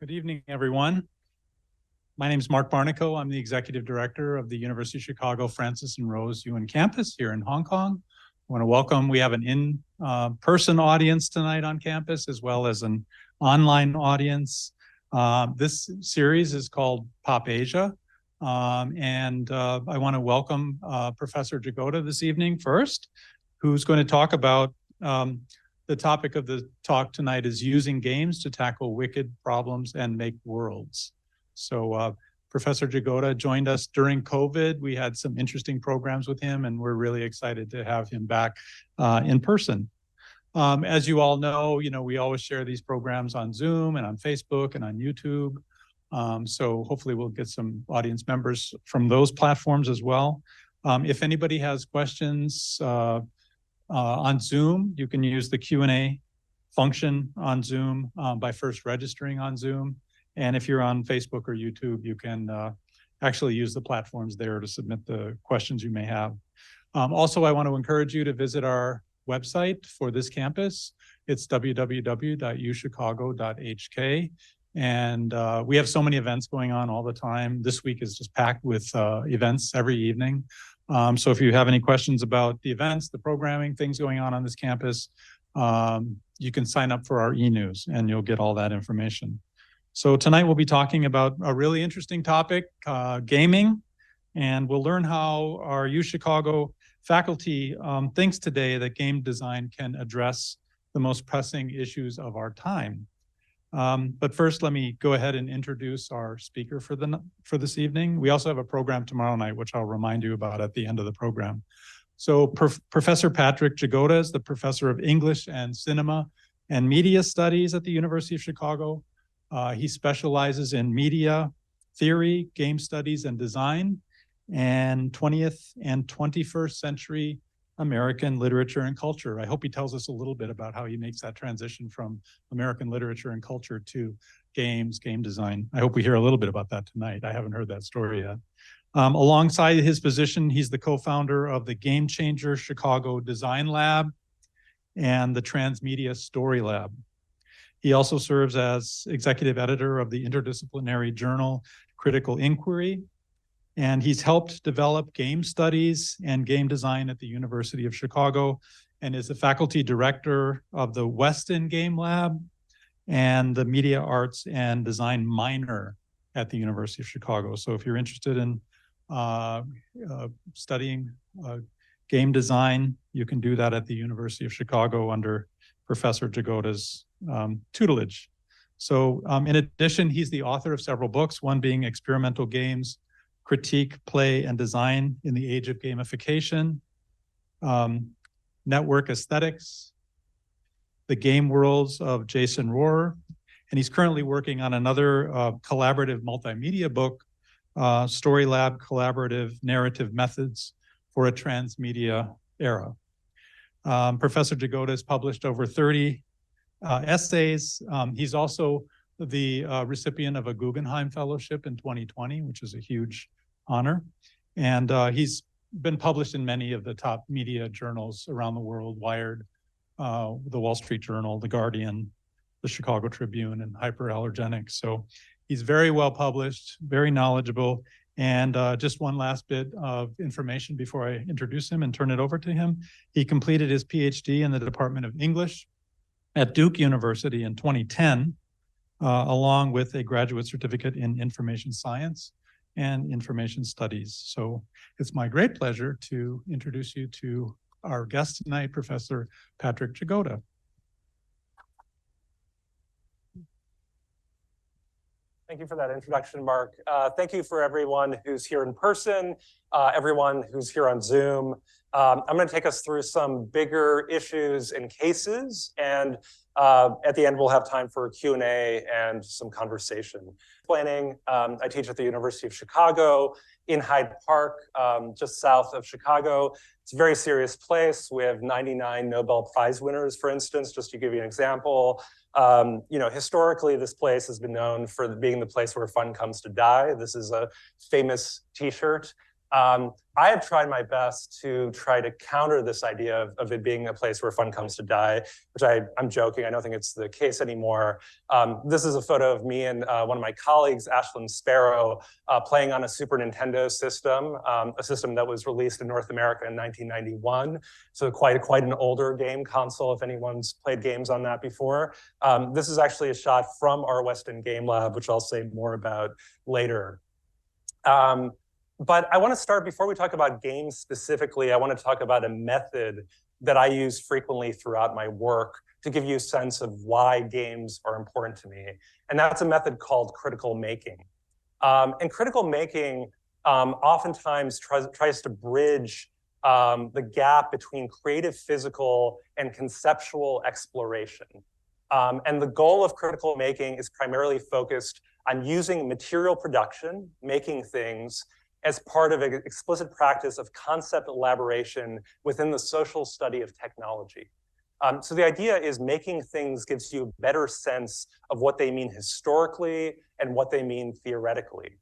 Good evening, everyone. My name is Mark Barnico. I'm the Executive Director of the University of Chicago Francis and Rose UN campus here in Hong Kong. I want to welcome, we have an in-person audience tonight on campus as well as an online audience. This series is called Pop Asia. I want to welcome Professor Jagoda this evening first, who's going to talk about the topic of the talk tonight is using games to tackle wicked problems and make worlds. So Professor Jagoda joined us during COVID. We had some interesting programs with him, and we're really excited to have him back in person. As you all know, we always share these programs on Zoom and on Facebook and on YouTube. So hopefully we'll get some audience members from those platforms as well. If anybody has questions on Zoom, you can use the Q&A function on Zoom by first registering on Zoom. And if you're on Facebook or YouTube, you can actually use the platforms there to submit the questions you may have. Also, I want to encourage you to visit our website for this campus. It's www.uchicago.hk. And we have so many events going on all the time. This week is just packed with events every evening. So if you have any questions about the events, the programming, things going on this campus, you can sign up for our e-news and you'll get all that information. So tonight we'll be talking about a really interesting topic, gaming, and we'll learn how our UChicago faculty thinks today that game design can address the most pressing issues of our time. But first, let me go ahead and introduce our speaker for this evening. We also have a program tomorrow night, which I'll remind you about at the end of the program. So Professor Patrick Jagoda is the professor of English and Cinema and Media Studies at the University of Chicago. He specializes in media theory, game studies, and design, and 20th and 21st century American literature and culture. I hope he tells us a little bit about how he makes that transition from American literature and culture to games, game design. I hope we hear a little bit about that tonight. I haven't heard that story yet. Alongside his position, he's the co-founder of the Game Changer Chicago Design Lab and the Transmedia Story Lab. He also serves as executive editor of the interdisciplinary journal Critical Inquiry, and he's helped develop game studies and game design at the University of Chicago and is the faculty director of the Weston Game Lab and the Media Arts and Design minor at the University of Chicago. So if you're interested in studying game design, you can do that at the University of Chicago under Professor Jagoda's tutelage. So in addition, he's the author of several books, one being Experimental Games, Critique, Play, and Design in the Age of Gamification, Network Aesthetics, The Game Worlds of Jason Rohrer, and he's currently working on another collaborative multimedia book, Story Lab Collaborative Narrative Methods for a Transmedia Era. Professor Jagoda has published over 30 essays. He's also the recipient of a Guggenheim Fellowship in 2020, which is a huge honor. And he's been published in many of the top media journals around the world, Wired, the Wall Street Journal, The Guardian, the Chicago Tribune, and Hyperallergenics. So he's very well published, very knowledgeable. And just one last bit of information before I introduce him and turn it over to him. He completed his PhD in the Department of English at Duke University in 2010, along with a graduate certificate in information science and information studies. So it's my great pleasure to introduce you to our guest tonight, Professor Patrick Jagoda. Thank you for that introduction, Mark. Thank you for everyone who's here in person, everyone who's here on Zoom. I'm going to take us through some bigger issues and cases, and at the end we'll have time for Q&A and some conversation. Planning, I teach at the University of Chicago in Hyde Park, just south of Chicago. It's a very serious place. We have 99 Nobel Prize winners, for instance, just to give you an example. Historically, this place has been known for being the place where fun comes to die. This is a famous T-shirt. I have tried my best to try to counter this idea of it being a place where fun comes to die, which I'm joking. I don't think it's the case anymore. This is a photo of me and one of my colleagues, Ashlyn Sparrow, playing on a Super Nintendo system, a system that was released in North America in 1991. So quite an older game console, if anyone's played games on that before. This is actually a shot from our Weston Game Lab, which I'll say more about later. But I want to start, before we talk about games specifically, I want to talk about a method that I use frequently throughout my work to give you a sense of why games are important to me. And that's a method called critical making. And critical making oftentimes tries to bridge the gap between creative physical and conceptual exploration. And the goal of critical making is primarily focused on using material production, making things, as part of an explicit practice of concept elaboration within the social study of technology. So the idea is making things gives you a better sense of what they mean historically and what they mean theoretically.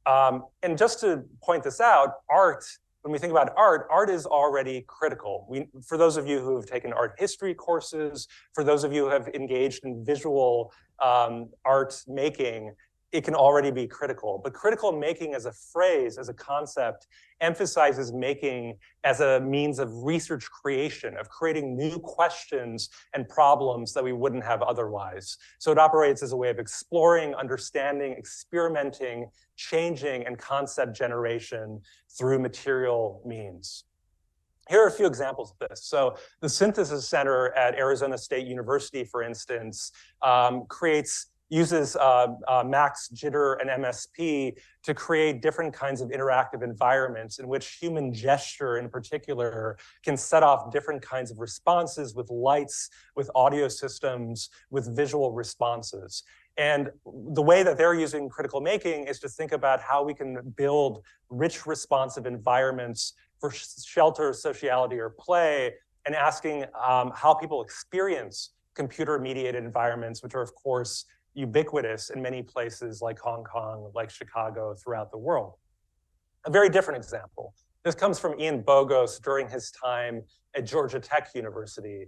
And just to point this out, art, when we think about art, art is already critical. For those of you who have taken art history courses, for those of you who have engaged in visual art making, it can already be critical. But critical making as a phrase, as a concept, emphasizes making as a means of research creation, of creating new questions and problems that we wouldn't have otherwise. So it operates as a way of exploring, understanding, experimenting, changing, and concept generation through material means. Here are a few examples of this. So the Synthesis Center at Arizona State University, for instance, uses Max, Jitter, and MSP to create different kinds of interactive environments in which human gesture in particular can set off different kinds of responses with lights, with audio systems, with visual responses. And the way that they're using critical making is to think about how we can build rich responsive environments for shelter, sociality, or play, and asking how people experience computer-mediated environments, which are, of course, ubiquitous in many places like Hong Kong, like Chicago, throughout the world. A very different example. This comes from Ian Bogos during his time at Georgia Tech University.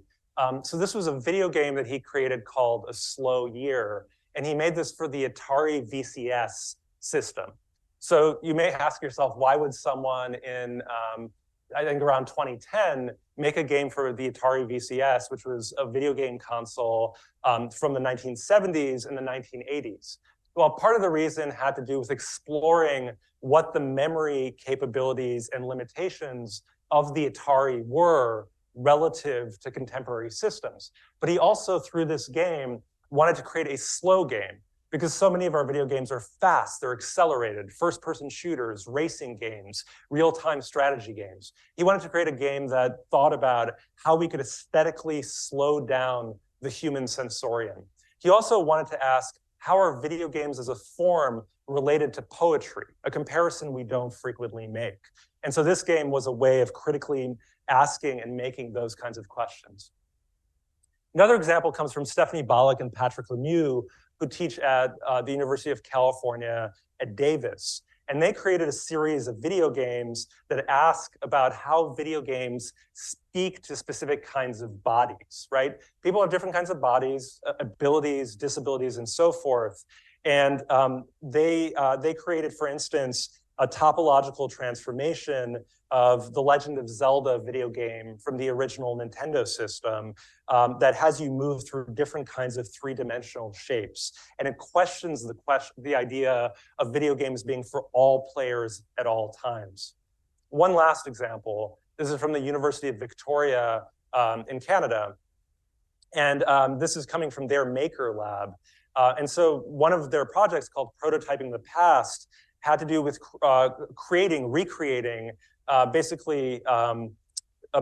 So this was a video game that he created called A Slow Year, and he made this for the Atari VCS system. So you may ask yourself, why would someone in, I think around 2010, make a game for the Atari VCS, which was a video game console from the 1970s and the 1980s? Well, part of the reason had to do with exploring what the memory capabilities and limitations of the Atari were relative to contemporary systems. But he also, through this game, wanted to create a slow game, because so many of our video games are fast, they're accelerated, first-person shooters, racing games, real-time strategy games. He wanted to create a game that thought about how we could aesthetically slow down the human sensorium. He also wanted to ask, how are video games as a form related to poetry, a comparison we don't frequently make? And so this game was a way of critically asking and making those kinds of questions. Another example comes from Stephanie Bollock and Patrick Lemieux, who teach at the University of California at Davis. And they created a series of video games that ask about how video games speak to specific kinds of bodies, right? People have different kinds of bodies, abilities, disabilities, and so forth. And they created, for instance, a topological transformation of the Legend of Zelda video game from the original Nintendo system that has you move through different kinds of three-dimensional shapes. And it questions the idea of video games being for all players at all times. One last example, this is from the University of Victoria in Canada. And this is coming from their Maker Lab. And so one of their projects called Prototyping the Past had to do with recreating basically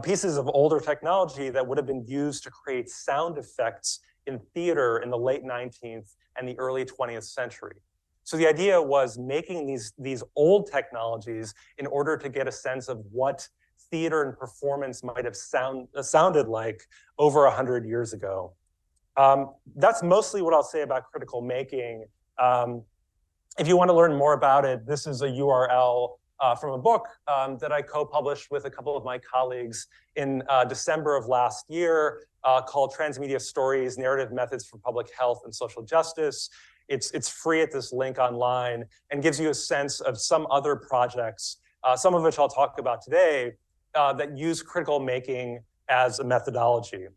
pieces of older technology that would have been used to create sound effects in theater in the late 19th and the early 20th century. So the idea was making these old technologies in order to get a sense of what theater and performance might have sounded like over 100 years ago. That's mostly what I'll say about critical making. If you want to learn more about it, this is a URL from a book that I co-published with a couple of my colleagues in December of last year called Transmedia Stories, Narrative Methods for Public Health and Social Justice. It's free at this link online and gives you a sense of some other projects, some of which I'll talk about today, that use critical making as a methodology.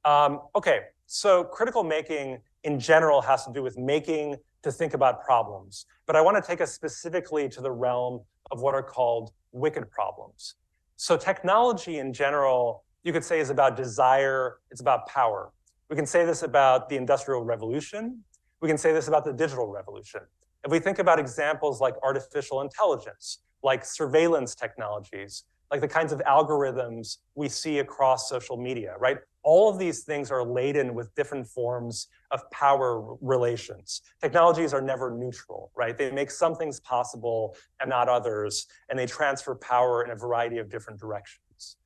Okay, so critical making in general has to do with making to think about problems. But I want to take us specifically to the realm of what are called wicked problems. So technology in general, you could say, is about desire, it's about power. We can say this about the Industrial Revolution. We can say this about the digital revolution. If we think about examples like artificial intelligence, like surveillance technologies, like the kinds of algorithms we see across social media, right? All of these things are laden with different forms of power relations. Technologies are never neutral, right? They make some things possible and not others, and they transfer power in a variety of different directions.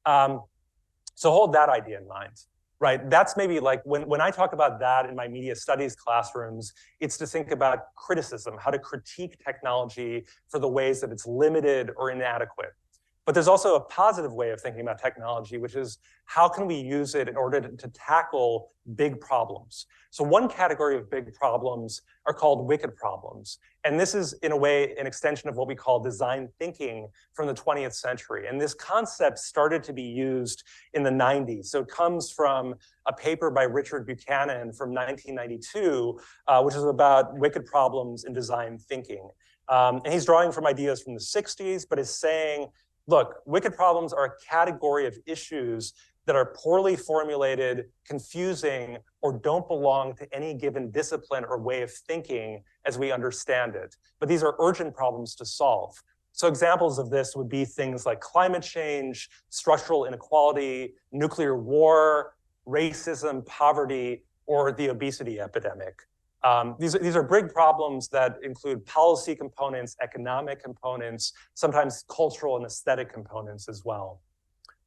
So hold that idea in mind, right? That's maybe like when I talk about that in my media studies classrooms, it's to think about criticism, how to critique technology for the ways that it's limited or inadequate. But there's also a positive way of thinking about technology, which is how can we use it in order to tackle big problems? So one category of big problems are called wicked problems. And this is, in a way, an extension of what we call design thinking from the 20th century. And this concept started to be used in the 90s. So it comes from a paper by Richard Buchanan from 1992, which is about wicked problems in design thinking. And he's drawing from ideas from the 60s, but is saying, look, wicked problems are a category of issues that are poorly formulated, confusing, or don't belong to any given discipline or way of thinking as we understand it. But these are urgent problems to solve. So examples of this would be things like climate change, structural inequality, nuclear war, racism, poverty, or the obesity epidemic. These are big problems that include policy components, economic components, sometimes cultural and aesthetic components as well.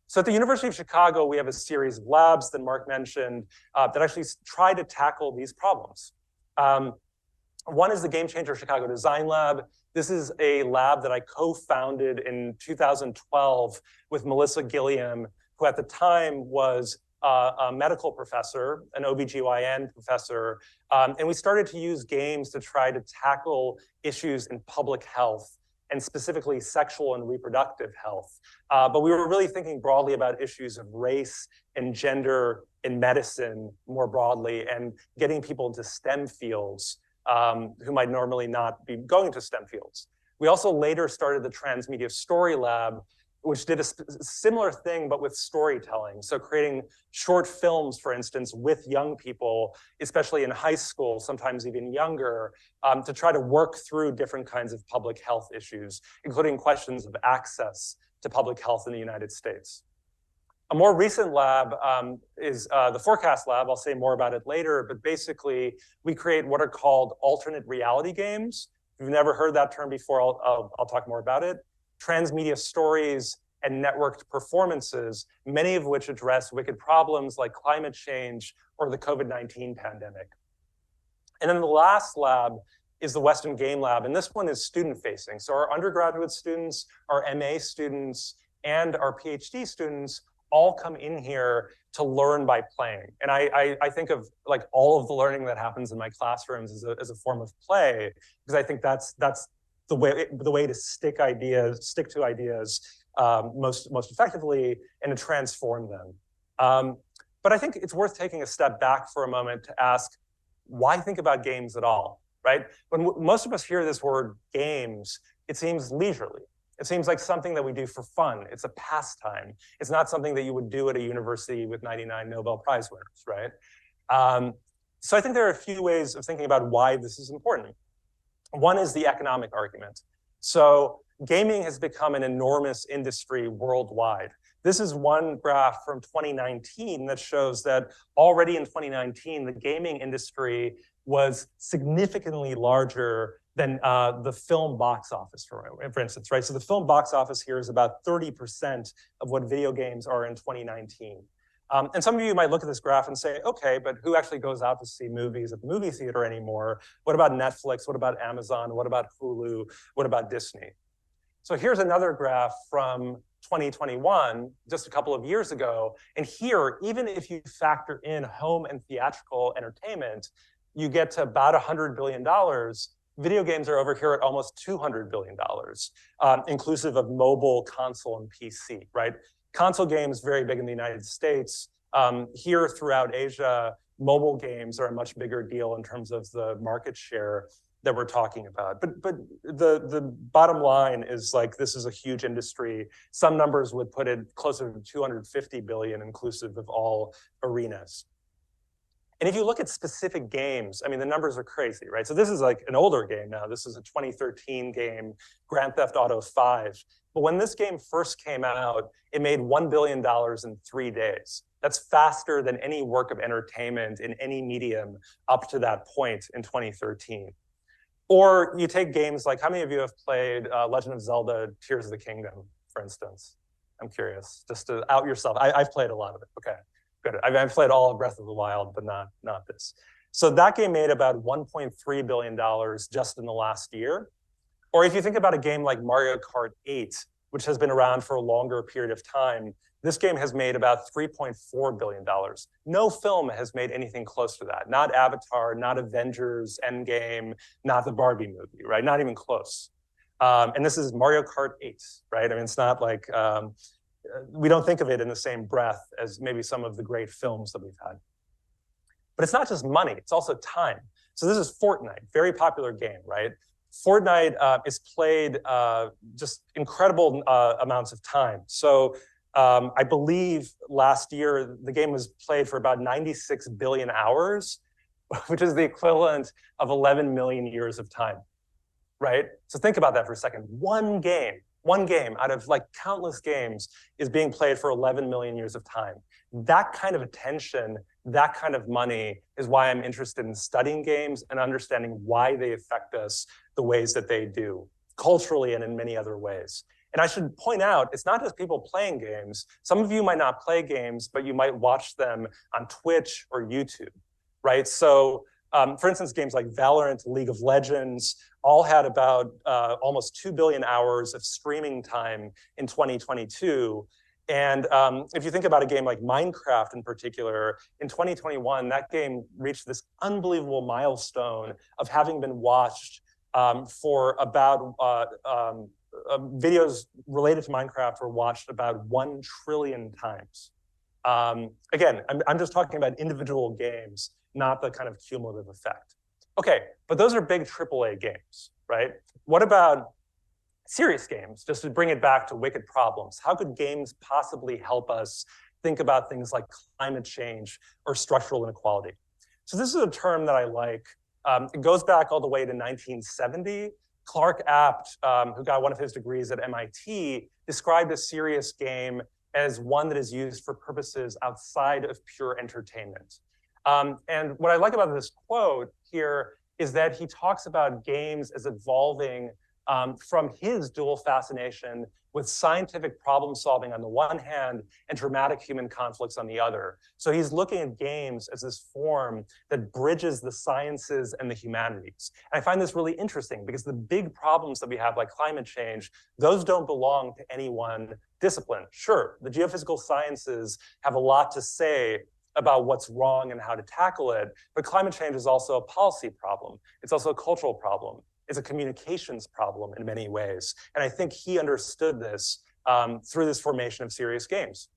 So at the University of Chicago, we have a series of labs that Mark mentioned that actually try to tackle these problems. One is the Game Changer Chicago Design Lab. This is a lab that I co-founded in 2012 with Melissa Gilliam, who at the time was a medical professor, an OBGYN professor, and we started to use games to try to tackle issues in public health and specifically sexual and reproductive health. But we were really thinking broadly about issues of race and gender in medicine more broadly and getting people into STEM fields who might normally not be going to STEM fields. We also later started the Transmedia Story Lab, which did a similar thing, but with storytelling. So creating short films, for instance, with young people, especially in high school, sometimes even younger, to try to work through different kinds of public health issues, including questions of access to public health in the United States. A more recent lab is the Fourcast Lab. I'll say more about it later, but basically we create what are called alternate reality games. If you've never heard that term before, I'll talk more about it. Transmedia stories and networked performances, many of which address wicked problems like climate change or the COVID-19 pandemic. And then the last lab is the Weston Game Lab, and this one is student-facing. So our undergraduate students, our MA students, and our PhD students all come in here to learn by playing. And I think of like all of the learning that happens in my classrooms as a form of play, because I think that's the way to stick to ideas most effectively and to transform them. But I think it's worth taking a step back for a moment to ask, why think about games at all, right? When most of us hear this word games, it seems leisurely. It seems like something that we do for fun. It's a pastime. It's not something that you would do at a university with 99 Nobel Prize winners, right? So I think there are a few ways of thinking about why this is important. One is the economic argument. So gaming has become an enormous industry worldwide. This is one graph from 2019 that shows that already in 2019, the gaming industry was significantly larger than the film box office, for instance, right? So the film box office here is about 30% of what video games are in 2019. And some of you might look at this graph and say, okay, but who actually goes out to see movies at the movie theater anymore? What about Netflix? What about Amazon? What about Hulu? What about Disney? So here's another graph from 2021, just a couple of years ago. And here, even if you factor in home and theatrical entertainment, you get to about $100 billion. Video games are over here at almost $200 billion, inclusive of mobile, console, and PC, right? Console games, very big in the United States. Here throughout Asia, mobile games are a much bigger deal in terms of the market share that we're talking about. But the bottom line is, like, this is a huge industry. Some numbers would put it closer to 250 billion, inclusive of all arenas. And if you look at specific games, I mean, the numbers are crazy, right? So this is like an older game now. This is a 2013 game, Grand Theft Auto 5. But when this game first came out, it made $1 billion in 3 days. That's faster than any work of entertainment in any medium up to that point in 2013. Or you take games like, how many of you have played Legend of Zelda Tears of the Kingdom, for instance? I'm curious, just to out yourself. I've played a lot of it, okay. Good. I've played all of Breath of the Wild, but not this. So that game made about $1.3 billion just in the last year. Or if you think about a game like Mario Kart 8, which has been around for a longer period of time, this game has made about $3.4 billion. No film has made anything close to that. Not Avatar, not Avengers, Endgame, not the Barbie movie, right? Not even close. And this is Mario Kart 8, right? I mean, it's not like, we don't think of it in the same breath as maybe some of the great films that we've had. But it's not just money, it's also time. So this is Fortnite, very popular game, right? Fortnite is played just incredible amounts of time. So I believe last year, the game was played for about 96 billion hours, which is the equivalent of 11 million years of time, right? So think about that for a second. One game out of like countless games is being played for 11 million years of time. That kind of attention, that kind of money is why I'm interested in studying games and understanding why they affect us the ways that they do, culturally and in many other ways. And I should point out, it's not just people playing games. Some of you might not play games, but you might watch them on Twitch or YouTube, right? So for instance, games like Valorant, League of Legends, all had about almost 2 billion hours of streaming time in 2022. And if you think about a game like Minecraft in particular, in 2021, that game reached this unbelievable milestone of having been watched for about, videos related to Minecraft were watched about 1 trillion times. Again, I'm just talking about individual games, not the kind of cumulative effect. Okay, but those are big AAA games, right? What about serious games? Just to bring it back to wicked problems. How could games possibly help us think about things like climate change or structural inequality? So this is a term that I like. It goes back all the way to 1970. Clark Apt, who got one of his degrees at MIT, described a serious game as one that is used for purposes outside of pure entertainment. And what I like about this quote here is that he talks about games as evolving from his dual fascination with scientific problem solving on the one hand and dramatic human conflicts on the other. So he's looking at games as this form that bridges the sciences and the humanities. And I find this really interesting because the big problems that we have, like climate change, those don't belong to any one discipline. Sure, the geophysical sciences have a lot to say about what's wrong and how to tackle it, but climate change is also a policy problem. It's also a cultural problem. It's a communications problem in many ways. And I think he understood this through this formation of serious games.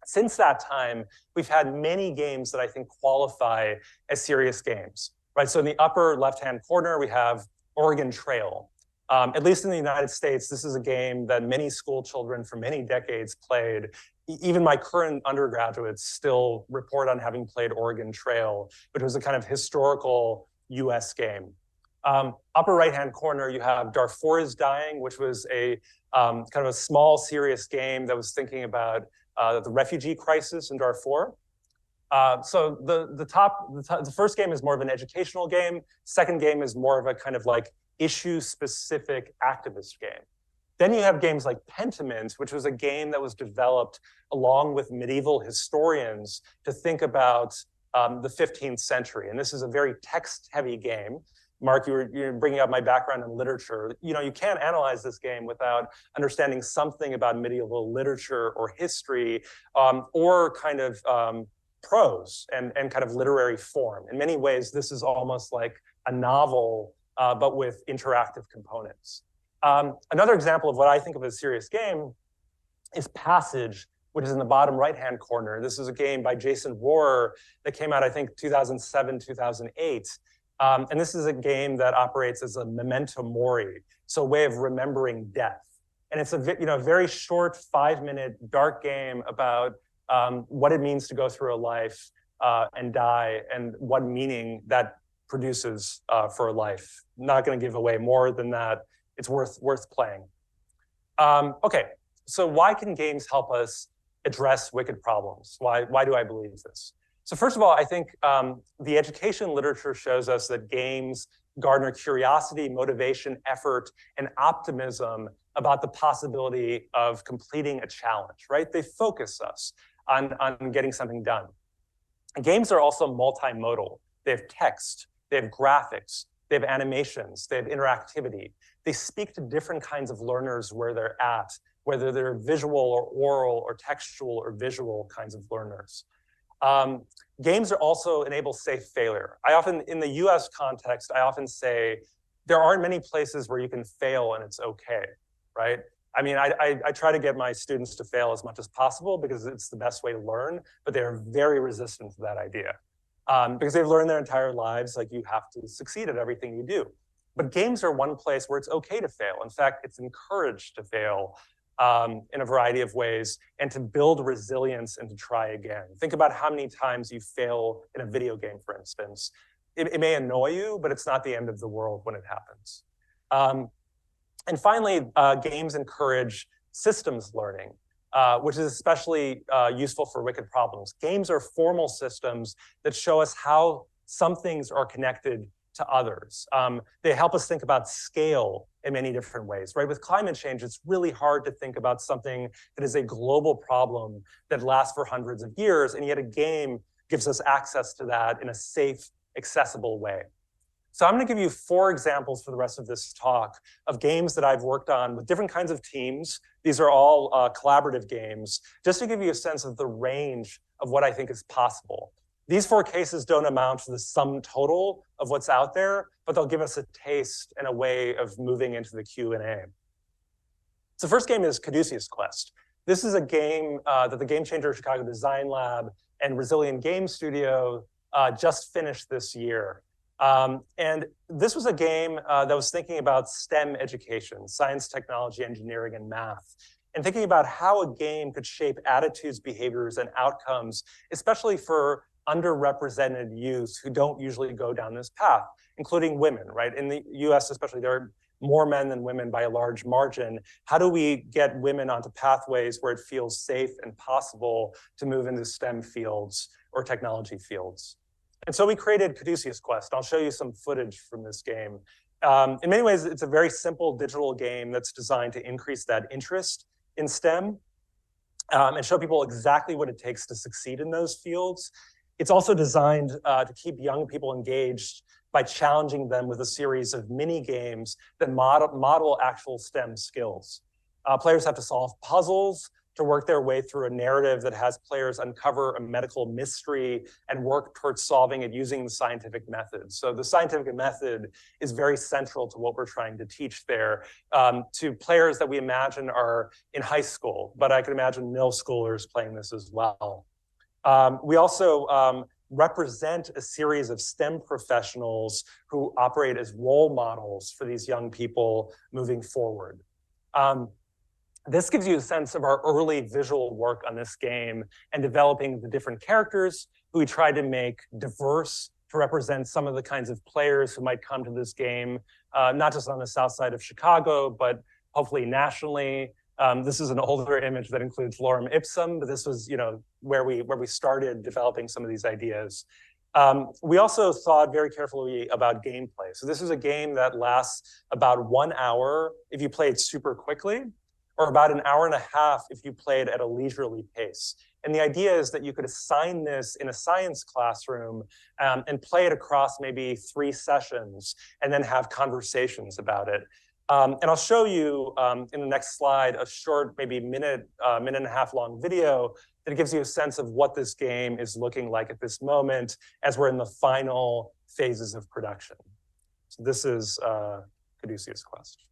Since that time, we've had many games that I think qualify as serious games, right? So in the upper left-hand corner, we have Oregon Trail. At least in the United States, this is a game that many school children for many decades played. Even my current undergraduates still report on having played Oregon Trail, which was a kind of historical US game. Upper right-hand corner, you have Darfur is Dying, which was a kind of a small, serious game that was thinking about the refugee crisis in Darfur. So the first game is more of an educational game. Second game is more of a kind of like issue-specific activist game. Then you have games like Pentiment, which was a game that was developed along with medieval historians to think about the 15th century. And this is a very text-heavy game. Mark, you're bringing up my background in literature. You can't analyze this game without understanding something about medieval literature or history, or kind of prose and kind of literary form. In many ways, this is almost like a novel, but with interactive components. Another example of what I think of as a serious game is Passage, which is in the bottom right-hand corner. This is a game by Jason Rohrer that came out, I think, 2007, 2008. And this is a game that operates as a memento mori, so a way of remembering death. And it's a very short 5-minute dark game about what it means to go through a life and die, and what meaning that produces for a life. Not going to give away more than that. It's worth playing. Okay, so why can games help us address wicked problems? Why do I believe this? So first of all, I think the education literature shows us that games garner curiosity, motivation, effort, and optimism about the possibility of completing a challenge, right? They focus us on getting something done. And games are also multimodal. They have text, they have graphics, they have animations, they have interactivity. They speak to different kinds of learners where they're at, whether they're visual or oral or textual or visual kinds of learners. Games are also enable safe failure. In the US context, I often say there aren't many places where you can fail and it's okay, right? I mean, I try to get my students to fail as much as possible because it's the best way to learn, but they're very resistant to that idea. Because they've learned their entire lives, like, you have to succeed at everything you do. But games are one place where it's okay to fail. In fact, it's encouraged to fail in a variety of ways, and to build resilience and to try again. Think about how many times you fail in a video game, for instance. It may annoy you, but it's not the end of the world when it happens. And finally, games encourage systems learning, which is especially useful for wicked problems. Games are formal systems that show us how some things are connected to others. They help us think about scale in many different ways, right? With climate change, it's really hard to think about something that is a global problem that lasts for hundreds of years, and yet a game gives us access to that in a safe, accessible way. So I'm going to give you 4 examples for the rest of this talk of games that I've worked on with different kinds of teams. These are all collaborative games, just to give you a sense of the range of what I think is possible. These 4 cases don't amount to the sum total of what's out there, but they'll give us a taste and a way of moving into the Q&A. So the first game is Caduceus Quest. This is a game that the Game Changer Chicago Design Lab and Resilient Game Studio just finished this year. And this was a game that was thinking about STEM education, science, technology, engineering, and math, and thinking about how a game could shape attitudes, behaviors, and outcomes, especially for underrepresented youth who don't usually go down this path, including women, right? In the US especially, there are more men than women by a large margin. How do we get women onto pathways where it feels safe and possible to move into STEM fields or technology fields? And so we created Caduceus Quest. I'll show you some footage from this game. In many ways, it's a very simple digital game that's designed to increase that interest in STEM and show people exactly what it takes to succeed in those fields. It's also designed to keep young people engaged by challenging them with a series of mini games that model actual STEM skills. Players have to solve puzzles to work their way through a narrative that has players uncover a medical mystery and work towards solving it using the scientific method. So the scientific method is very central to what we're trying to teach there to players that we imagine are in high school, but I can imagine middle schoolers playing this as well. We also represent a series of STEM professionals who operate as role models for these young people moving forward. This gives you a sense of our early visual work on this game and developing the different characters who we tried to make diverse to represent some of the kinds of players who might come to this game, not just on the south side of Chicago, but hopefully nationally. This is an older image that includes lorem ipsum, but this was, where we started developing some of these ideas. We also thought very carefully about gameplay. So this is a game that lasts about 1 hour if you play it super quickly. or about an hour and a half if you played at a leisurely pace. And the idea is that you could assign this in a science classroom and play it across maybe 3 sessions and then have conversations about it. And I'll show you in the next slide a short, maybe minute and a half long video that gives you a sense of what this game is looking like at this moment as we're in the final phases of production. So this is Caduceus Quest.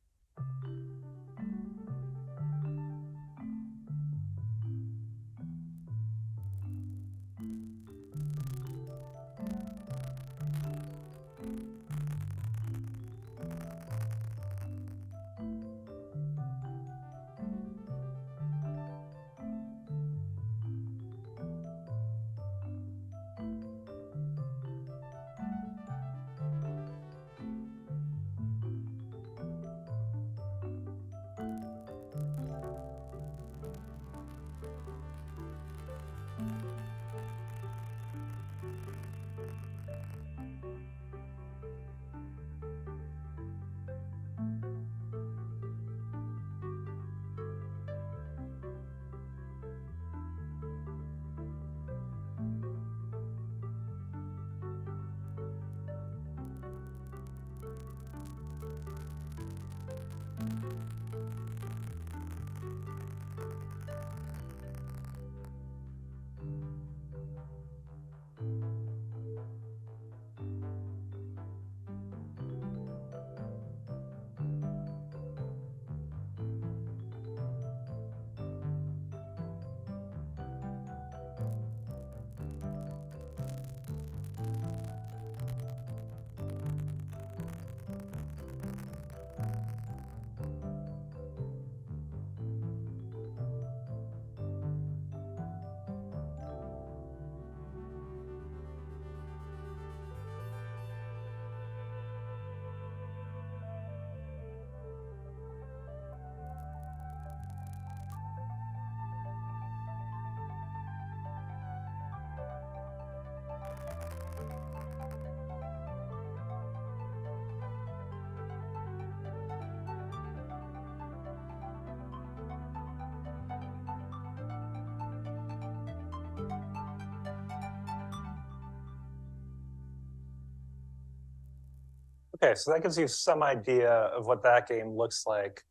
Okay, so that gives you some idea of what that game looks like.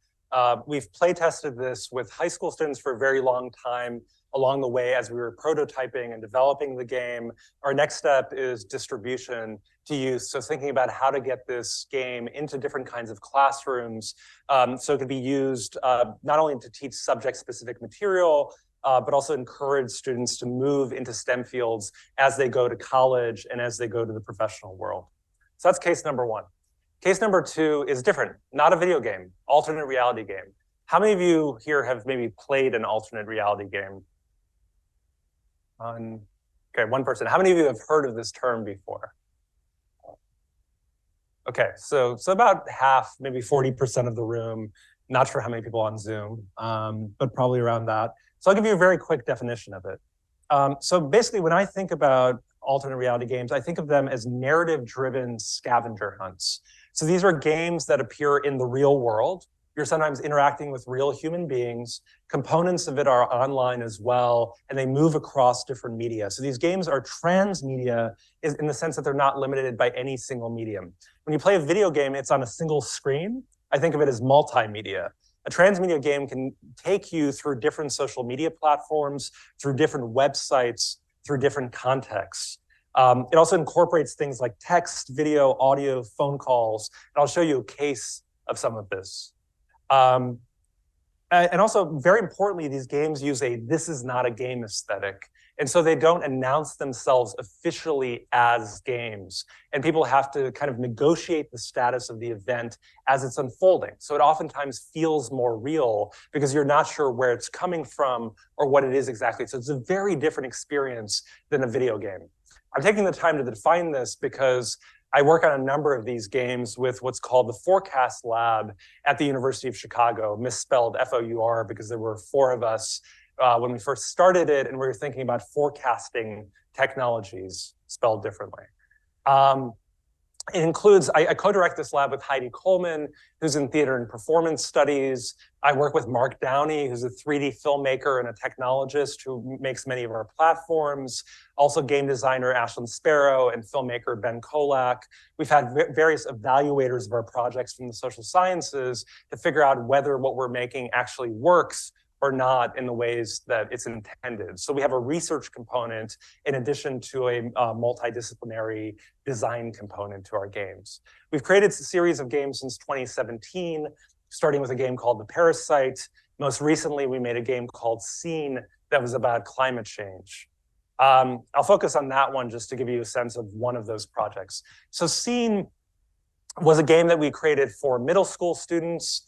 We've play tested this with high school students for a very long time. Along the way, as we were prototyping and developing the game, our next step is distribution to use. So thinking about how to get this game into different kinds of classrooms so it could be used not only to teach subject-specific material, but also encourage students to move into STEM fields as they go to college and as they go to the professional world. So that's case number 1. Case number 2 is different, not a video game, alternate reality game. How many of you here have maybe played an alternate reality game? Okay, 1 person. How many of you have heard of this term before? Okay, so about half, maybe 40% of the room. Not sure how many people on Zoom, but probably around that. So I'll give you a very quick definition of it. So basically, when I think about alternate reality games, I think of them as narrative-driven scavenger hunts. So these are games that appear in the real world. You're sometimes interacting with real human beings. Components of it are online as well, and they move across different media. So these games are transmedia in the sense that they're not limited by any single medium. When you play a video game, it's on a single screen. I think of it as multimedia. A transmedia game can take you through different social media platforms, through different websites, through different contexts. It also incorporates things like text, video, audio, phone calls, and I'll show you a case of some of this. And also, very importantly, these games use a "this is not a game" aesthetic. And so they don't announce themselves officially as games. And people have to kind of negotiate the status of the event as it's unfolding. So it oftentimes feels more real because you're not sure where it's coming from or what it is exactly. So it's a very different experience than a video game. I'm taking the time to define this because I work on a number of these games with what's called the Fourcast Lab at the University of Chicago, misspelled F-O-U-R because there were 4 of us when we first started it, and we were thinking about forecasting technologies spelled differently. It includes, I co-direct this lab with Heidi Coleman, who's in theater and performance studies. I work with Mark Downey, who's a 3D filmmaker and a technologist who makes many of our platforms. Also game designer Ashlyn Sparrow and filmmaker Ben Kolak. We've had various evaluators of our projects from the social sciences to figure out whether what we're making actually works or not in the ways that it's intended. So we have a research component in addition to a multidisciplinary design component to our games. We've created a series of games since 2017, starting with a game called The Parasite. Most recently, we made a game called Cene that was about climate change. I'll focus on that one just to give you a sense of one of those projects. So Cene was a game that we created for middle school students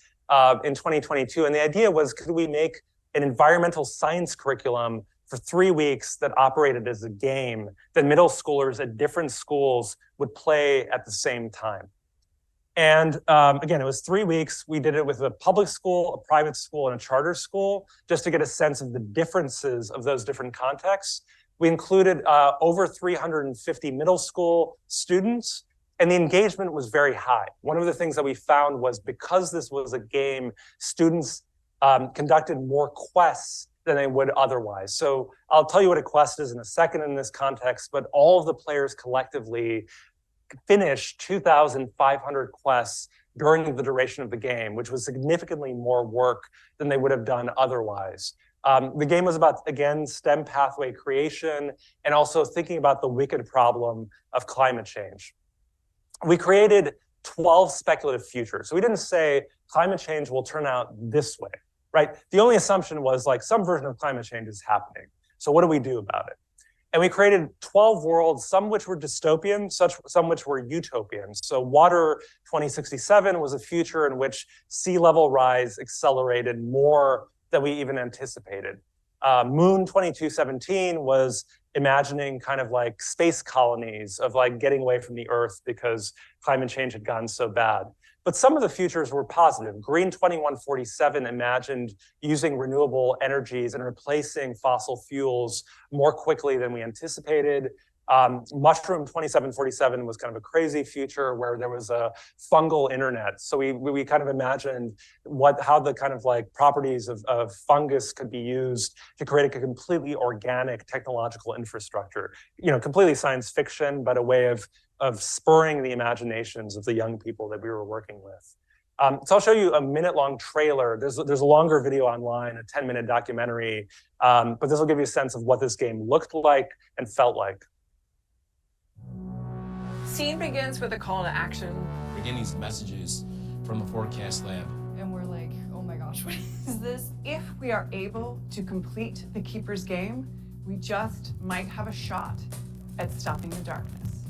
in 2022. And the idea was, could we make an environmental science curriculum for 3 weeks that operated as a game that middle schoolers at different schools would play at the same time? And again, it was 3 weeks. We did it with a public school, a private school, and a charter school, just to get a sense of the differences of those different contexts. We included over 350 middle school students, and the engagement was very high. One of the things that we found was because this was a game, students conducted more quests than they would otherwise. So I'll tell you what a quest is in a second in this context, but all of the players collectively finished 2,500 quests during the duration of the game, which was significantly more work than they would have done otherwise. The game was about, again, STEM pathway creation and also thinking about the wicked problem of climate change. We created 12 speculative futures. So we didn't say climate change will turn out this way, right? The only assumption was like some version of climate change is happening. So what do we do about it? And we created 12 worlds, some which were dystopian, some which were utopian. So Water 2067 was a future in which sea level rise accelerated more than we even anticipated. Moon 2217 was imagining kind of like space colonies of like getting away from the Earth because climate change had gotten so bad. But some of the futures were positive. Green 2147 imagined using renewable energies and replacing fossil fuels more quickly than we anticipated. Mushroom 2747 was kind of a crazy future where there was a fungal internet. So we kind of imagined how the kind of like properties of fungus could be used to create a completely organic technological infrastructure. You know, completely science fiction, but a way of spurring the imaginations of the young people that we were working with. So I'll show you a minute-long trailer. There's a longer video online, a 10-minute documentary, but this will give you a sense of what this game looked like and felt like. Cene begins with a call to action. We're getting these messages from the Fourcast Lab. And we're like, oh my gosh, what is this? If we are able to complete the Keeper's game, we just might have a shot at stopping the darkness.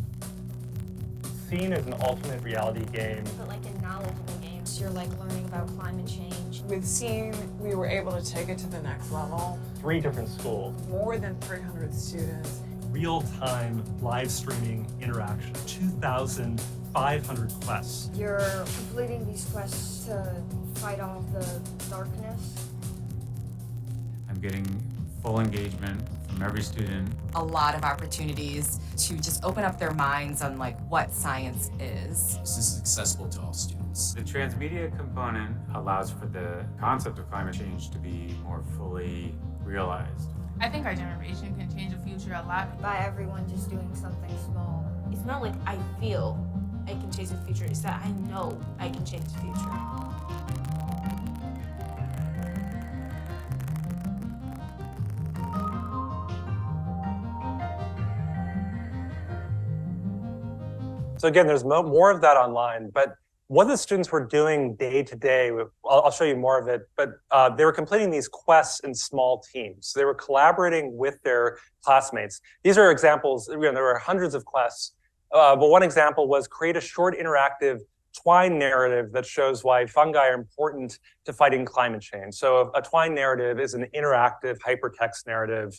Cene is an alternate reality game. But like a knowledgeable game. So you're like learning about climate change. With Cene, we were able to take it to the next level. 3 different schools. More than 300 students. Real-time live streaming interaction. 2,500 quests. You're completing these quests to fight off the darkness. I'm getting full engagement from every student. A lot of opportunities to just open up their minds on like what science is. This is accessible to all students. The transmedia component allows for the concept of climate change to be more fully realized. I think our generation can change the future a lot. By everyone just doing something small. It's not like I feel I can change the future, it's that I know I can change the future. So again, there's more of that online, but what the students were doing day to day, I'll show you more of it, but they were completing these quests in small teams. So they were collaborating with their classmates. These are examples, there were hundreds of quests, but one example was create a short interactive twine narrative that shows why fungi are important to fighting climate change. So a twine narrative is an interactive hypertext narrative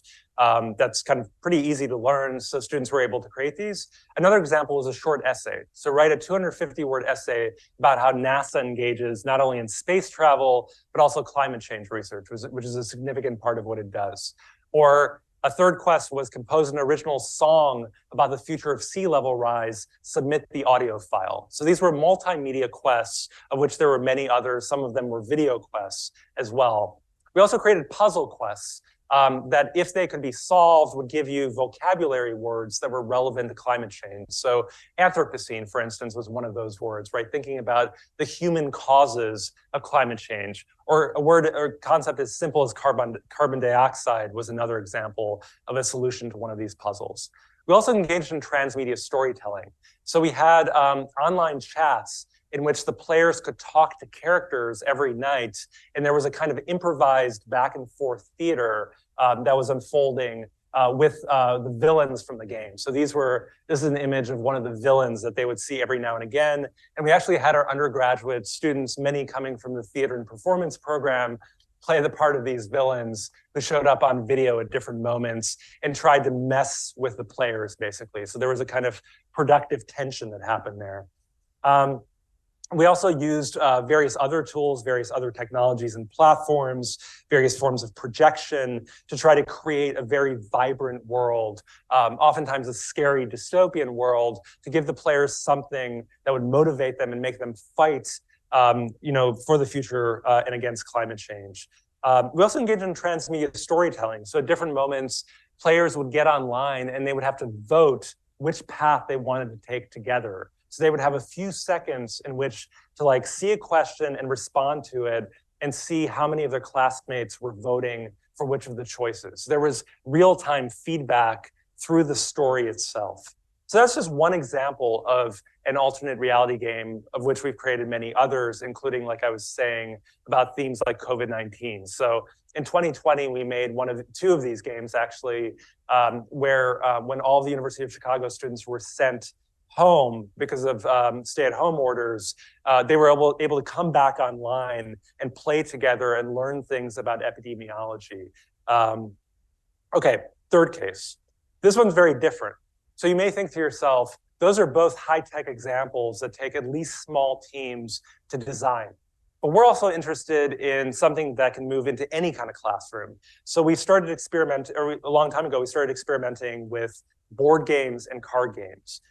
that's kind of pretty easy to learn, so students were able to create these. Another example is a short essay. So write a 250-word essay about how NASA engages not only in space travel, but also climate change research, which is a significant part of what it does. Or A third quest was compose an original song about the future of sea level rise, submit the audio file. So these were multimedia quests, of which there were many others. Some of them were video quests as well. We also created puzzle quests that, if they could be solved, would give you vocabulary words that were relevant to climate change. So Anthropocene, for instance, was one of those words, right? Thinking about the human causes of climate change. Or a word or concept as simple as carbon dioxide was another example of a solution to one of these puzzles. We also engaged in transmedia storytelling. So we had online chats in which the players could talk to characters every night, and there was a kind of improvised back and forth theater that was unfolding with the villains from the game. So this is an image of one of the villains that they would see every now and again. And we actually had our undergraduate students, many coming from the theater and performance program, play the part of these villains who showed up on video at different moments and tried to mess with the players, basically. So there was a kind of productive tension that happened there. We also used various other tools, various other technologies and platforms, various forms of projection to try to create a very vibrant world, oftentimes a scary dystopian world, to give the players something that would motivate them and make them fight for the future and against climate change. We also engaged in transmedia storytelling. So at different moments, players would get online and they would have to vote which path they wanted to take together. So they would have a few seconds in which to see a question and respond to it and see how many of their classmates were voting for which of the choices. So there was real-time feedback through the story itself. So that's just one example of an alternate reality game, of which we've created many others, including, like I was saying, about themes like COVID-19. So in 2020, we made two of these games, actually, where when all the University of Chicago students were sent home because of stay-at-home orders, they were able to come back online and play together and learn things about epidemiology. Okay, third case. This one's very different. So you may think to yourself, those are both high-tech examples that take at least small teams to design. But we're also interested in something that can move into any kind of classroom. So we started a long time ago, we started experimenting with board games and card games.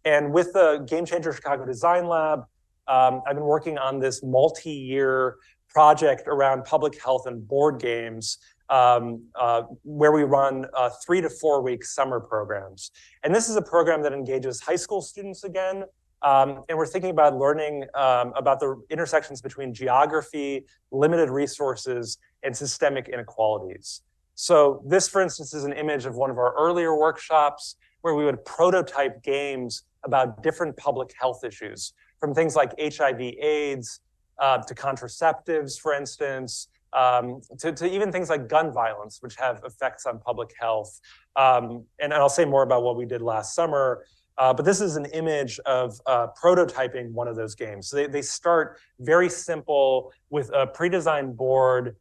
And with the Game Changer Chicago Design Lab, I've been working on this multi-year project around public health and board games, where we run 3 to 4 week summer programs. And this is a program that engages high school students again. And we're thinking about learning about the intersections between geography, limited resources, and systemic inequalities. So this, for instance, is an image of one of our earlier workshops where we would prototype games about different public health issues, from things like HIV/AIDS to contraceptives, for instance, to even things like gun violence, which have effects on public health. And I'll say more about what we did last summer, but this is an image of prototyping one of those games. So they start very simple with a pre-designed board,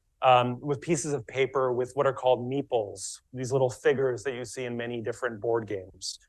with pieces of paper with what are called meeples, these little figures that you see in many different board games.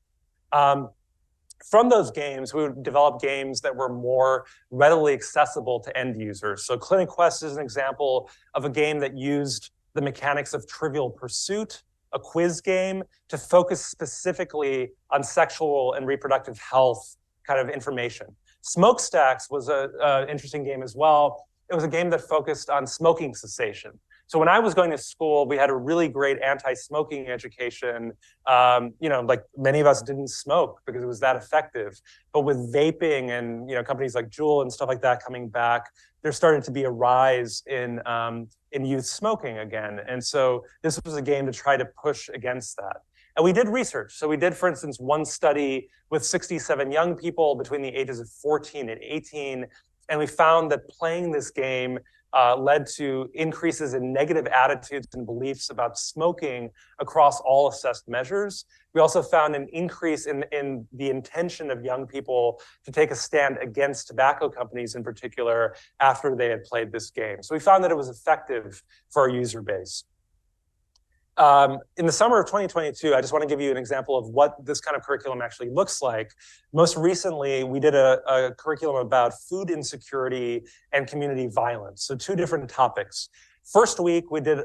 From those games, we would develop games that were more readily accessible to end users. So Clinic Quest is an example of a game that used the mechanics of Trivial Pursuit, a quiz game, to focus specifically on sexual and reproductive health kind of information. Smokestacks was an interesting game as well. It was a game that focused on smoking cessation. So when I was going to school, we had a really great anti-smoking education. Like many of us didn't smoke because it was that effective. But with vaping and companies like Juul and stuff like that coming back, there started to be a rise in youth smoking again. And so this was a game to try to push against that. And we did research. So we did, for instance, one study with 67 young people between the ages of 14 and 18. And we found that playing this game led to increases in negative attitudes and beliefs about smoking across all assessed measures. We also found an increase in the intention of young people to take a stand against tobacco companies in particular after they had played this game. So we found that it was effective for our user base. In the summer of 2022, I just want to give you an example of what this kind of curriculum actually looks like. Most recently, we did a curriculum about food insecurity and community violence. So two different topics. First week, we did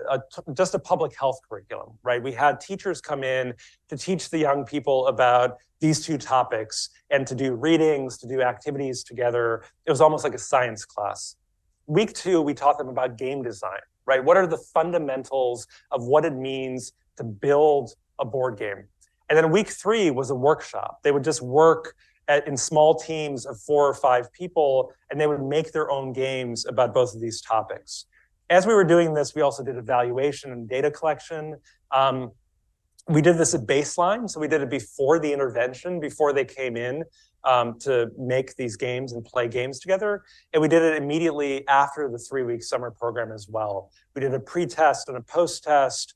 just a public health curriculum, right? We had teachers come in to teach the young people about these two topics and to do readings, to do activities together. It was almost like a science class. Week 2, we taught them about game design, right? What are the fundamentals of what it means to build a board game? And then week 3 was a workshop. They would just work in small teams of 4 or 5 people, and they would make their own games about both of these topics. As we were doing this, we also did evaluation and data collection. We did this at baseline, so we did it before the intervention, before they came in to make these games and play games together. And we did it immediately after the 3-week summer program as well. We did a pre-test and a post-test.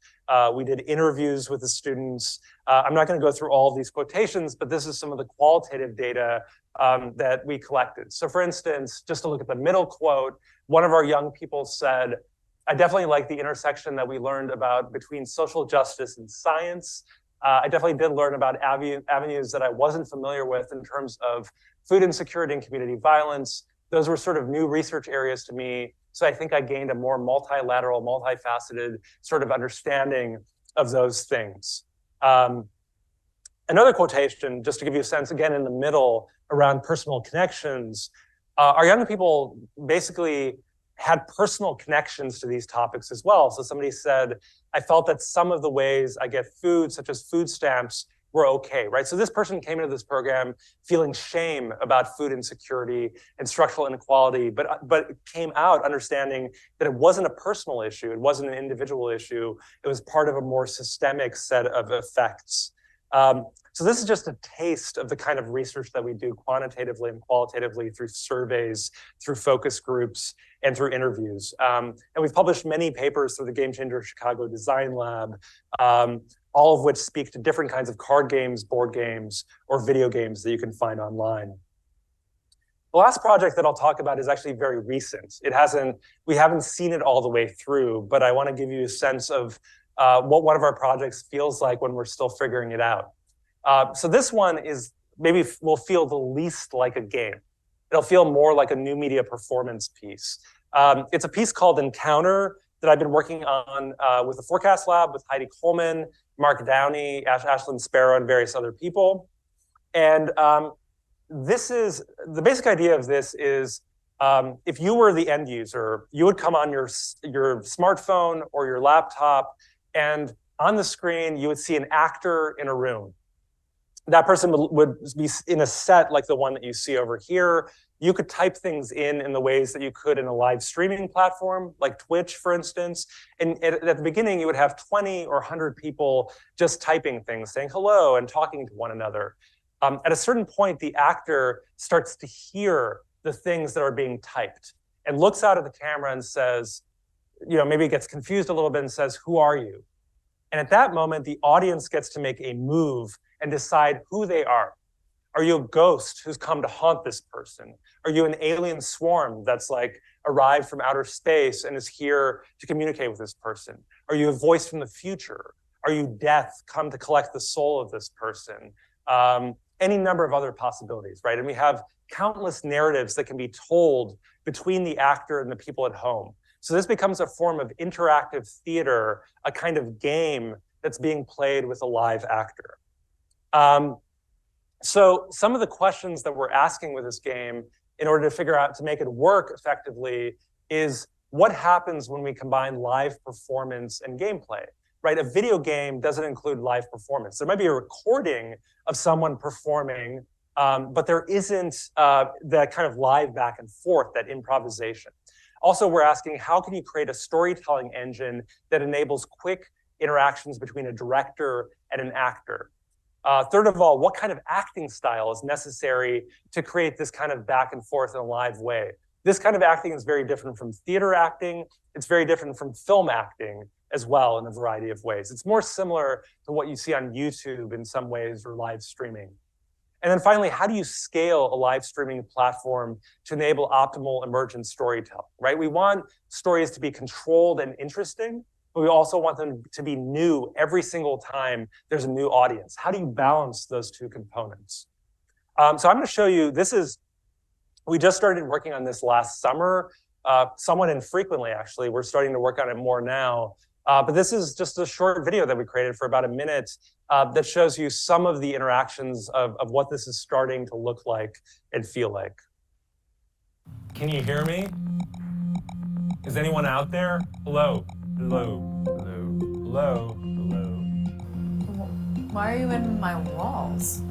We did interviews with the students. I'm not going to go through all of these quotations, but this is some of the qualitative data that we collected. So for instance, just to look at the middle quote, one of our young people said, I definitely like the intersection that we learned about between social justice and science. I definitely did learn about avenues that I wasn't familiar with in terms of food insecurity and community violence. Those were sort of new research areas to me. So I think I gained a more multilateral, multifaceted sort of understanding of those things. Another quotation, just to give you a sense, again, in the middle around personal connections, our young people basically had personal connections to these topics as well. So somebody said, I felt that some of the ways I get food, such as food stamps, were okay, right? So this person came into this program feeling shame about food insecurity and structural inequality, but came out understanding that it wasn't a personal issue, it wasn't an individual issue, it was part of a more systemic set of effects. So this is just a taste of the kind of research that we do quantitatively and qualitatively through surveys, through focus groups, and through interviews. And we've published many papers through the Game Changer Chicago Design Lab, all of which speak to different kinds of card games, board games, or video games that you can find online. The last project that I'll talk about is actually very recent. We haven't seen it all the way through, but I want to give you a sense of what one of our projects feels like when we're still figuring it out. So this one is maybe will feel the least like a game. It'll feel more like a new media performance piece. It's a piece called Encounter that I've been working on with the Fourcast Lab, with Heidi Coleman, Mark Downey, Ashlyn Sparrow, and various other people. And this is, the basic idea of this is, if you were the end user, you would come on your smartphone or your laptop, and on the screen, you would see an actor in a room. That person would be in a set like the one that you see over here. You could type things in the ways that you could in a live streaming platform, like Twitch, for instance. And at the beginning, you would have 20 or 100 people just typing things, saying hello and talking to one another. At a certain point, the actor starts to hear the things that are being typed and looks out at the camera and says, maybe gets confused a little bit and says, who are you? And at that moment, the audience gets to make a move and decide who they are. Are you a ghost who's come to haunt this person? Are you an alien swarm that's like arrived from outer space and is here to communicate with this person? Are you a voice from the future? Are you death come to collect the soul of this person? Any number of other possibilities, right? And we have countless narratives that can be told between the actor and the people at home. So this becomes a form of interactive theater, a kind of game that's being played with a live actor. So some of the questions that we're asking with this game in order to figure out to make it work effectively is what happens when we combine live performance and gameplay, right? A video game doesn't include live performance. There might be a recording of someone performing, but there isn't that kind of live back and forth, that improvisation. Also, we're asking, how can you create a storytelling engine that enables quick interactions between a director and an actor? Third of all, what kind of acting style is necessary to create this kind of back and forth in a live way? This kind of acting is very different from theater acting. It's very different from film acting as well in a variety of ways. It's more similar to what you see on YouTube in some ways or live streaming. And then finally, how do you scale a live streaming platform to enable optimal emergent storytelling, right? We want stories to be controlled and interesting, but we also want them to be new every single time there's a new audience. How do you balance those two components? So I'm going to show you, we just started working on this last summer. somewhat infrequently, actually. We're starting to work on it more now. But this is just a short video that we created for about a minute that shows you some of the interactions of what this is starting to look like and feel like. Can you hear me? Is anyone out there? Hello? Hello? Hello? Hello? Hello? Why are you in my walls?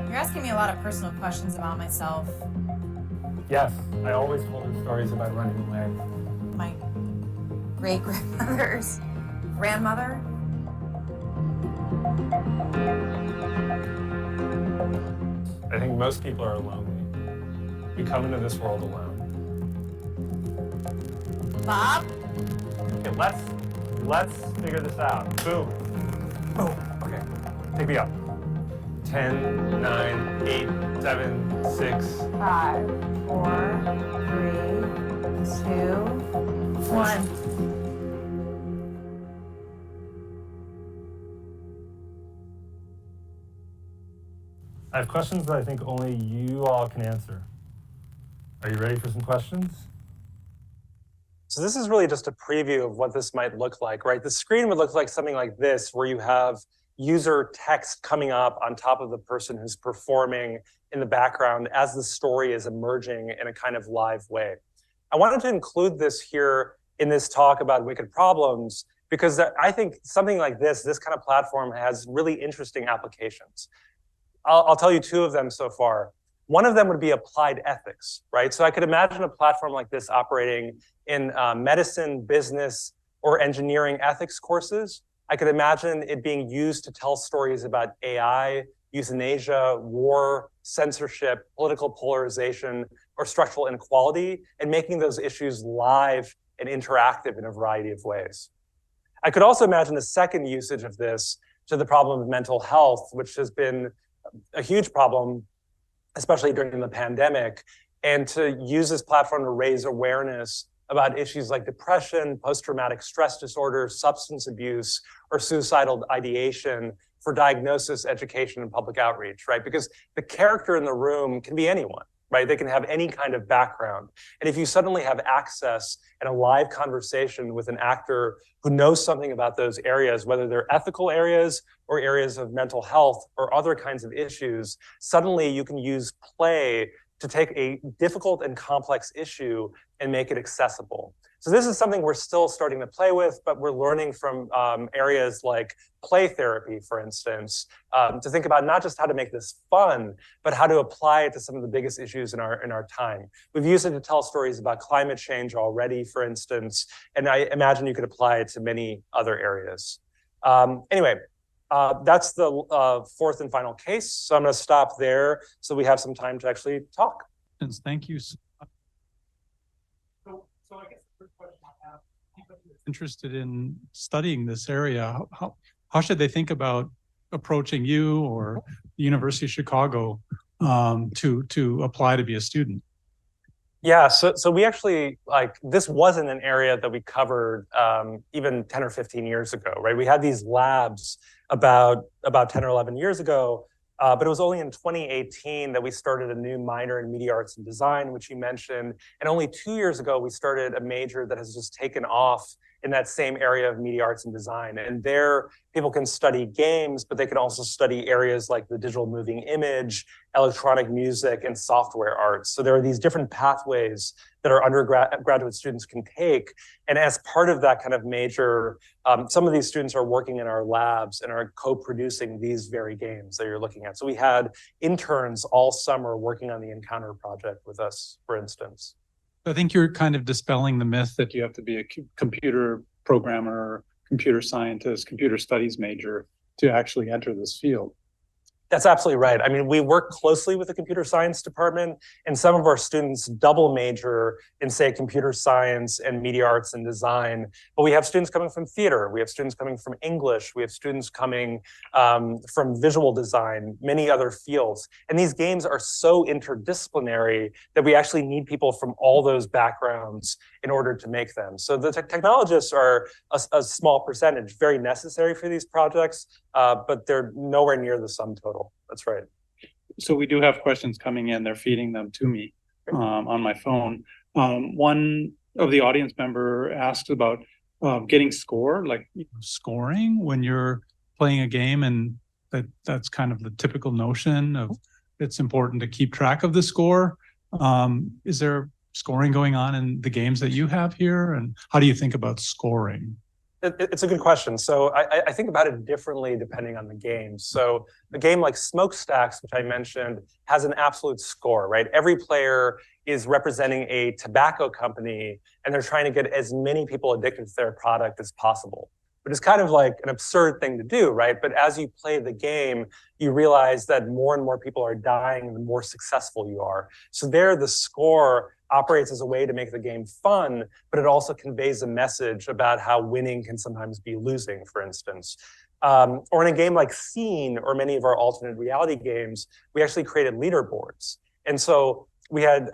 You're asking me a lot of personal questions about myself. Yes, I always told her stories about running away. My great-grandmother's grandmother. I think most people are lonely. We come into this world alone. Bob? Okay, let's figure this out. Boom. Boom. Okay, take me up. 10, 9, 8, 7, 6. 5, 4, 3, 2, 1. I have questions that I think only you all can answer. Are you ready for some questions? So this is really just a preview of what this might look like, right? The screen would look like something like this, where you have user text coming up on top of the person who's performing in the background as the story is emerging in a kind of live way. I wanted to include this here in this talk about wicked problems because I think something like this kind of platform has really interesting applications. I'll tell you two of them so far. One of them would be applied ethics, right? So I could imagine a platform like this operating in medicine, business, or engineering ethics courses. I could imagine it being used to tell stories about AI, euthanasia, war, censorship, political polarization, or structural inequality, and making those issues live and interactive in a variety of ways. I could also imagine a second usage of this to the problem of mental health, which has been a huge problem, especially during the pandemic, and to use this platform to raise awareness about issues like depression, post-traumatic stress disorder, substance abuse, or suicidal ideation for diagnosis, education, and public outreach, right? Because the character in the room can be anyone, right? They can have any kind of background. And if you suddenly have access and a live conversation with an actor who knows something about those areas, whether they're ethical areas or areas of mental health or other kinds of issues, suddenly you can use play to take a difficult and complex issue and make it accessible. So this is something we're still starting to play with, but we're learning from areas like play therapy, for instance, to think about not just how to make this fun, but how to apply it to some of the biggest issues in our time. We've used it to tell stories about climate change already, for instance, and I imagine you could apply it to many other areas. Anyway, that's the fourth and final case. So I'm going to stop there so we have some time to actually talk. Thank you. So I guess the first question I have, anybody that's interested in studying this area, how should they think about approaching you or the University of Chicago to apply to be a student? Yeah, so we actually, this wasn't an area that we covered even 10 or 15 years ago, right? We had these labs about 10 or 11 years ago, but it was only in 2018 that we started a new minor in media arts and design, which you mentioned. And only 2 years ago, we started a major that has just taken off in that same area of media arts and design. And there, people can study games, but they can also study areas like the digital moving image, electronic music, and software arts. So there are these different pathways that our undergraduate students can take. And as part of that kind of major, some of these students are working in our labs and are co-producing these very games that you're looking at. So we had interns all summer working on the Encounter project with us, for instance. I think you're kind of dispelling the myth that you have to be a computer programmer, computer scientist, computer studies major to actually enter this field. That's absolutely right. I mean, we work closely with the computer science department, and some of our students double major in, say, computer science and media arts and design. But we have students coming from theater, we have students coming from English, we have students coming from visual design, many other fields. And these games are so interdisciplinary that we actually need people from all those backgrounds in order to make them. So the technologists are a small percentage, very necessary for these projects, but they're nowhere near the sum total. That's right. So we do have questions coming in. They're feeding them to me on my phone. One of the audience member asked about getting score, like scoring when you're playing a game, and that's kind of the typical notion of it's important to keep track of the score. Is there scoring going on in the games that you have here, and how do you think about scoring? It's a good question. So I think about it differently depending on the game. So a game like Smokestacks, which I mentioned, has an absolute score, right? Every player is representing a tobacco company, and they're trying to get as many people addicted to their product as possible. But it's kind of like an absurd thing to do, right? But as you play the game, you realize that more and more people are dying the more successful you are. So there, the score operates as a way to make the game fun, but it also conveys a message about how winning can sometimes be losing, for instance. Or in a game like Cene, or many of our alternate reality games, we actually created leaderboards. And so we had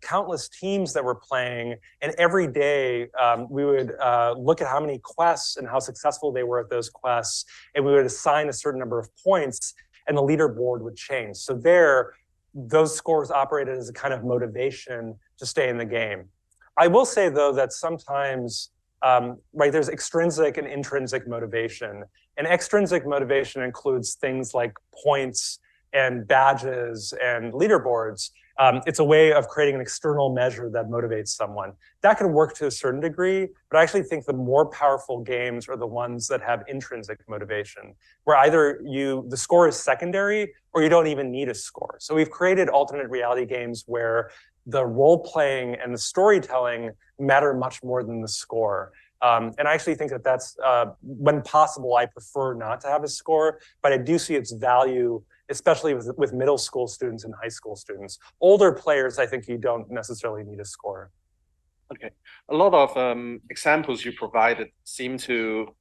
countless teams that were playing, and every day we would look at how many quests and how successful they were at those quests, and we would assign a certain number of points, and the leaderboard would change. So there, those scores operated as a kind of motivation to stay in the game. I will say, though, that sometimes, right, there's extrinsic and intrinsic motivation. And extrinsic motivation includes things like points and badges and leaderboards. It's a way of creating an external measure that motivates someone. That can work to a certain degree, but I actually think the more powerful games are the ones that have intrinsic motivation, where either the score is secondary or you don't even need a score. So we've created alternate reality games where the role-playing and the storytelling matter much more than the score. And I actually think that that's, when possible, I prefer not to have a score, but I do see its value, especially with middle school students and high school students. Older players, I think you don't necessarily need a score. Okay. A lot of examples you provided seem to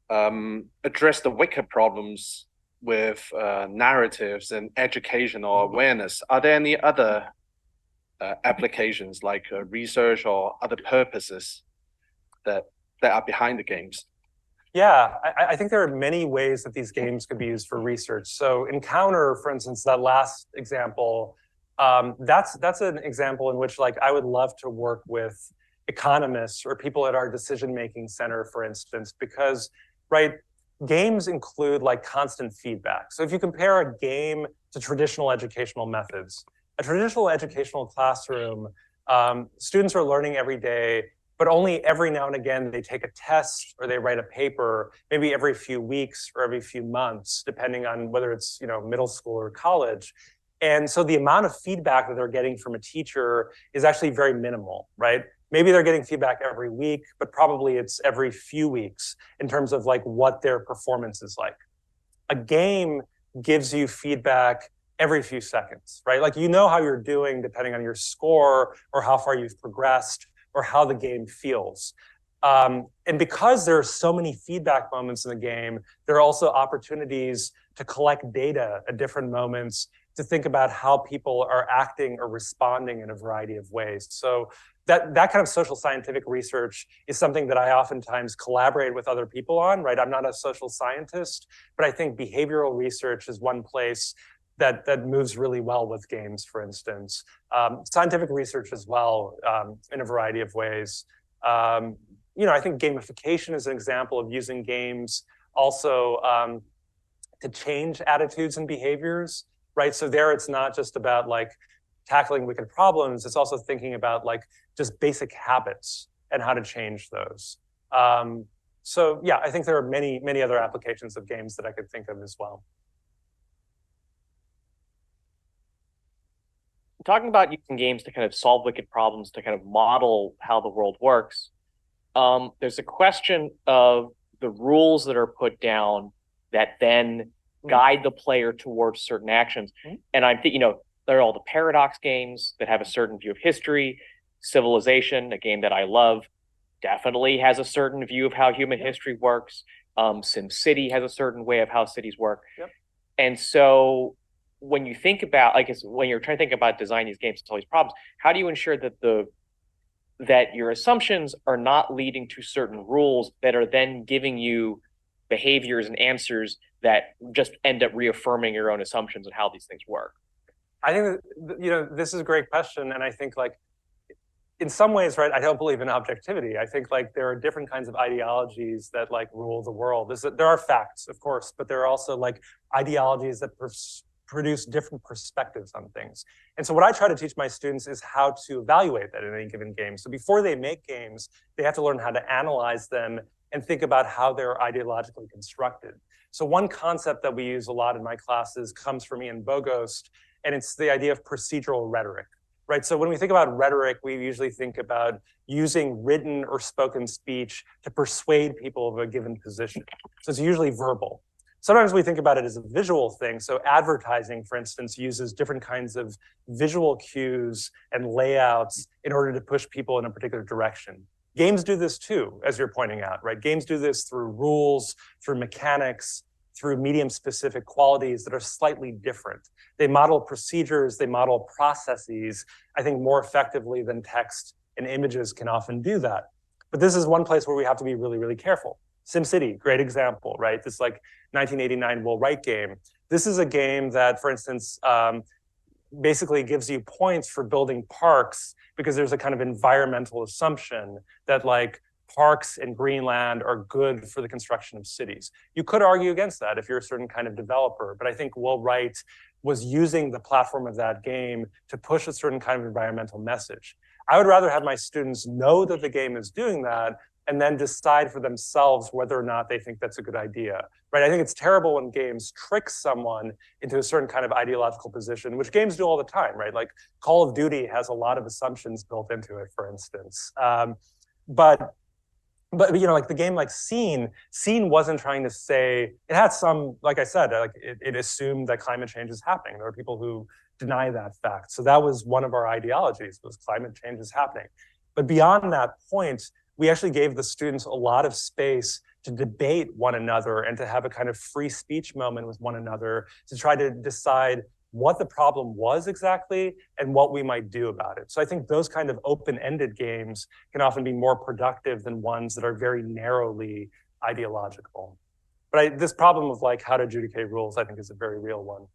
address the wicked problems with narratives and education or awareness. Are there any other applications like research or other purposes that are behind the games? Yeah, I think there are many ways that these games could be used for research. So Encounter, for instance, that last example, that's an example in which, like, I would love to work with economists or people at our decision-making center, for instance, because, right, games include like constant feedback. So if you compare a game to traditional educational methods, a traditional educational classroom, students are learning every day, but only every now and again they take a test or they write a paper, maybe every few weeks or every few months, depending on whether it's, you know, middle school or college. And so the amount of feedback that they're getting from a teacher is actually very minimal, right? Maybe they're getting feedback every week, but probably it's every few weeks in terms of like what their performance is like. A game gives you feedback every few seconds, right? Like, you know how you're doing depending on your score or how far you've progressed or how the game feels. And because there are so many feedback moments in the game, there are also opportunities to collect data at different moments to think about how people are acting or responding in a variety of ways. So that kind of social scientific research is something that I oftentimes collaborate with other people on, right? I'm not a social scientist, but I think behavioral research is one place that moves really well with games, for instance. Scientific research as well, in a variety of ways. You know, I think gamification is an example of using games also to change attitudes and behaviors, right? So there it's not just about like tackling wicked problems, it's also thinking about like just basic habits and how to change those. So yeah, I think there are many, many other applications of games that I could think of as well. Talking about using games to kind of solve wicked problems, to kind of model how the world works, there's a question of the rules that are put down that then guide the player towards certain actions. And I'm thinking, there are all the paradox games that have a certain view of history. Civilization, a game that I love, definitely has a certain view of how human history works. SimCity has a certain way of how cities work. And so when you think about, I guess, when you're trying to think about designing these games to solve these problems, how do you ensure that your assumptions are not leading to certain rules that are then giving you behaviors and answers that just end up reaffirming your own assumptions on how these things work? I think this is a great question, and I think in some ways, right, I don't believe in objectivity. I think there are different kinds of ideologies that rule the world. There are facts, of course, but there are also ideologies that produce different perspectives on things. And so what I try to teach my students is how to evaluate that in any given game. So before they make games, they have to learn how to analyze them and think about how they're ideologically constructed. So one concept that we use a lot in my classes comes from Ian Bogost, and it's the idea of procedural rhetoric. Right. So when we think about rhetoric, we usually think about using written or spoken speech to persuade people of a given position. So it's usually verbal. Sometimes we think about it as a visual thing. So advertising, for instance, uses different kinds of visual cues and layouts in order to push people in a particular direction. Games do this too, as you're pointing out, right? Games do this through rules, through mechanics, through medium-specific qualities that are slightly different. They model procedures, they model processes, I think more effectively than text and images can often do that. But this is one place where we have to be really, really careful. SimCity, great example, right? This 1989 Will Wright game. This is a game that, for instance, basically gives you points for building parks because there's a kind of environmental assumption that parks and greenland are good for the construction of cities. You could argue against that if you're a certain kind of developer, but I think Will Wright was using the platform of that game to push a certain kind of environmental message. I would rather have my students know that the game is doing that and then decide for themselves whether or not they think that's a good idea, right? I think it's terrible when games trick someone into a certain kind of ideological position, which games do all the time, right? Call of Duty has a lot of assumptions built into it, for instance. But the game Cene wasn't trying to say, it had some, like I said, it assumed that climate change is happening. There are people who deny that fact. So that was one of our ideologies, was climate change is happening. But beyond that point, we actually gave the students a lot of space to debate one another and to have a kind of free speech moment with one another to try to decide what the problem was exactly and what we might do about it. So I think those kind of open-ended games can often be more productive than ones that are very narrowly ideological. But this problem of how to adjudicate rules, I think, is a very real one.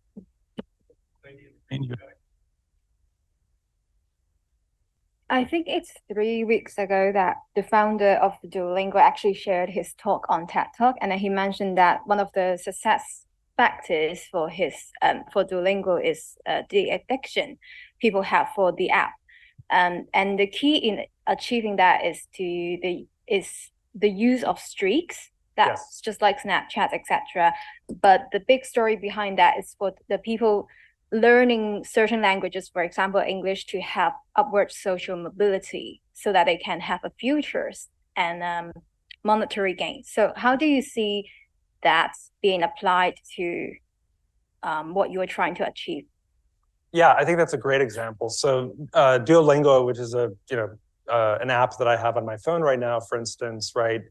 I think it's 3 weeks ago that the founder of Duolingo actually shared his talk on TED Talk, and then he mentioned that one of the success factors for Duolingo is the addiction people have for the app, and the key in achieving that is the use of streaks. That's just like Snapchat, etc. But the big story behind that is for the people learning certain languages, for example, English, to have upward social mobility so that they can have a futures and monetary gains. So how do you see that's being applied to what you are trying to achieve? Yeah, I think that's a great example. So Duolingo, which is an app that I have on my phone right now, for instance, right,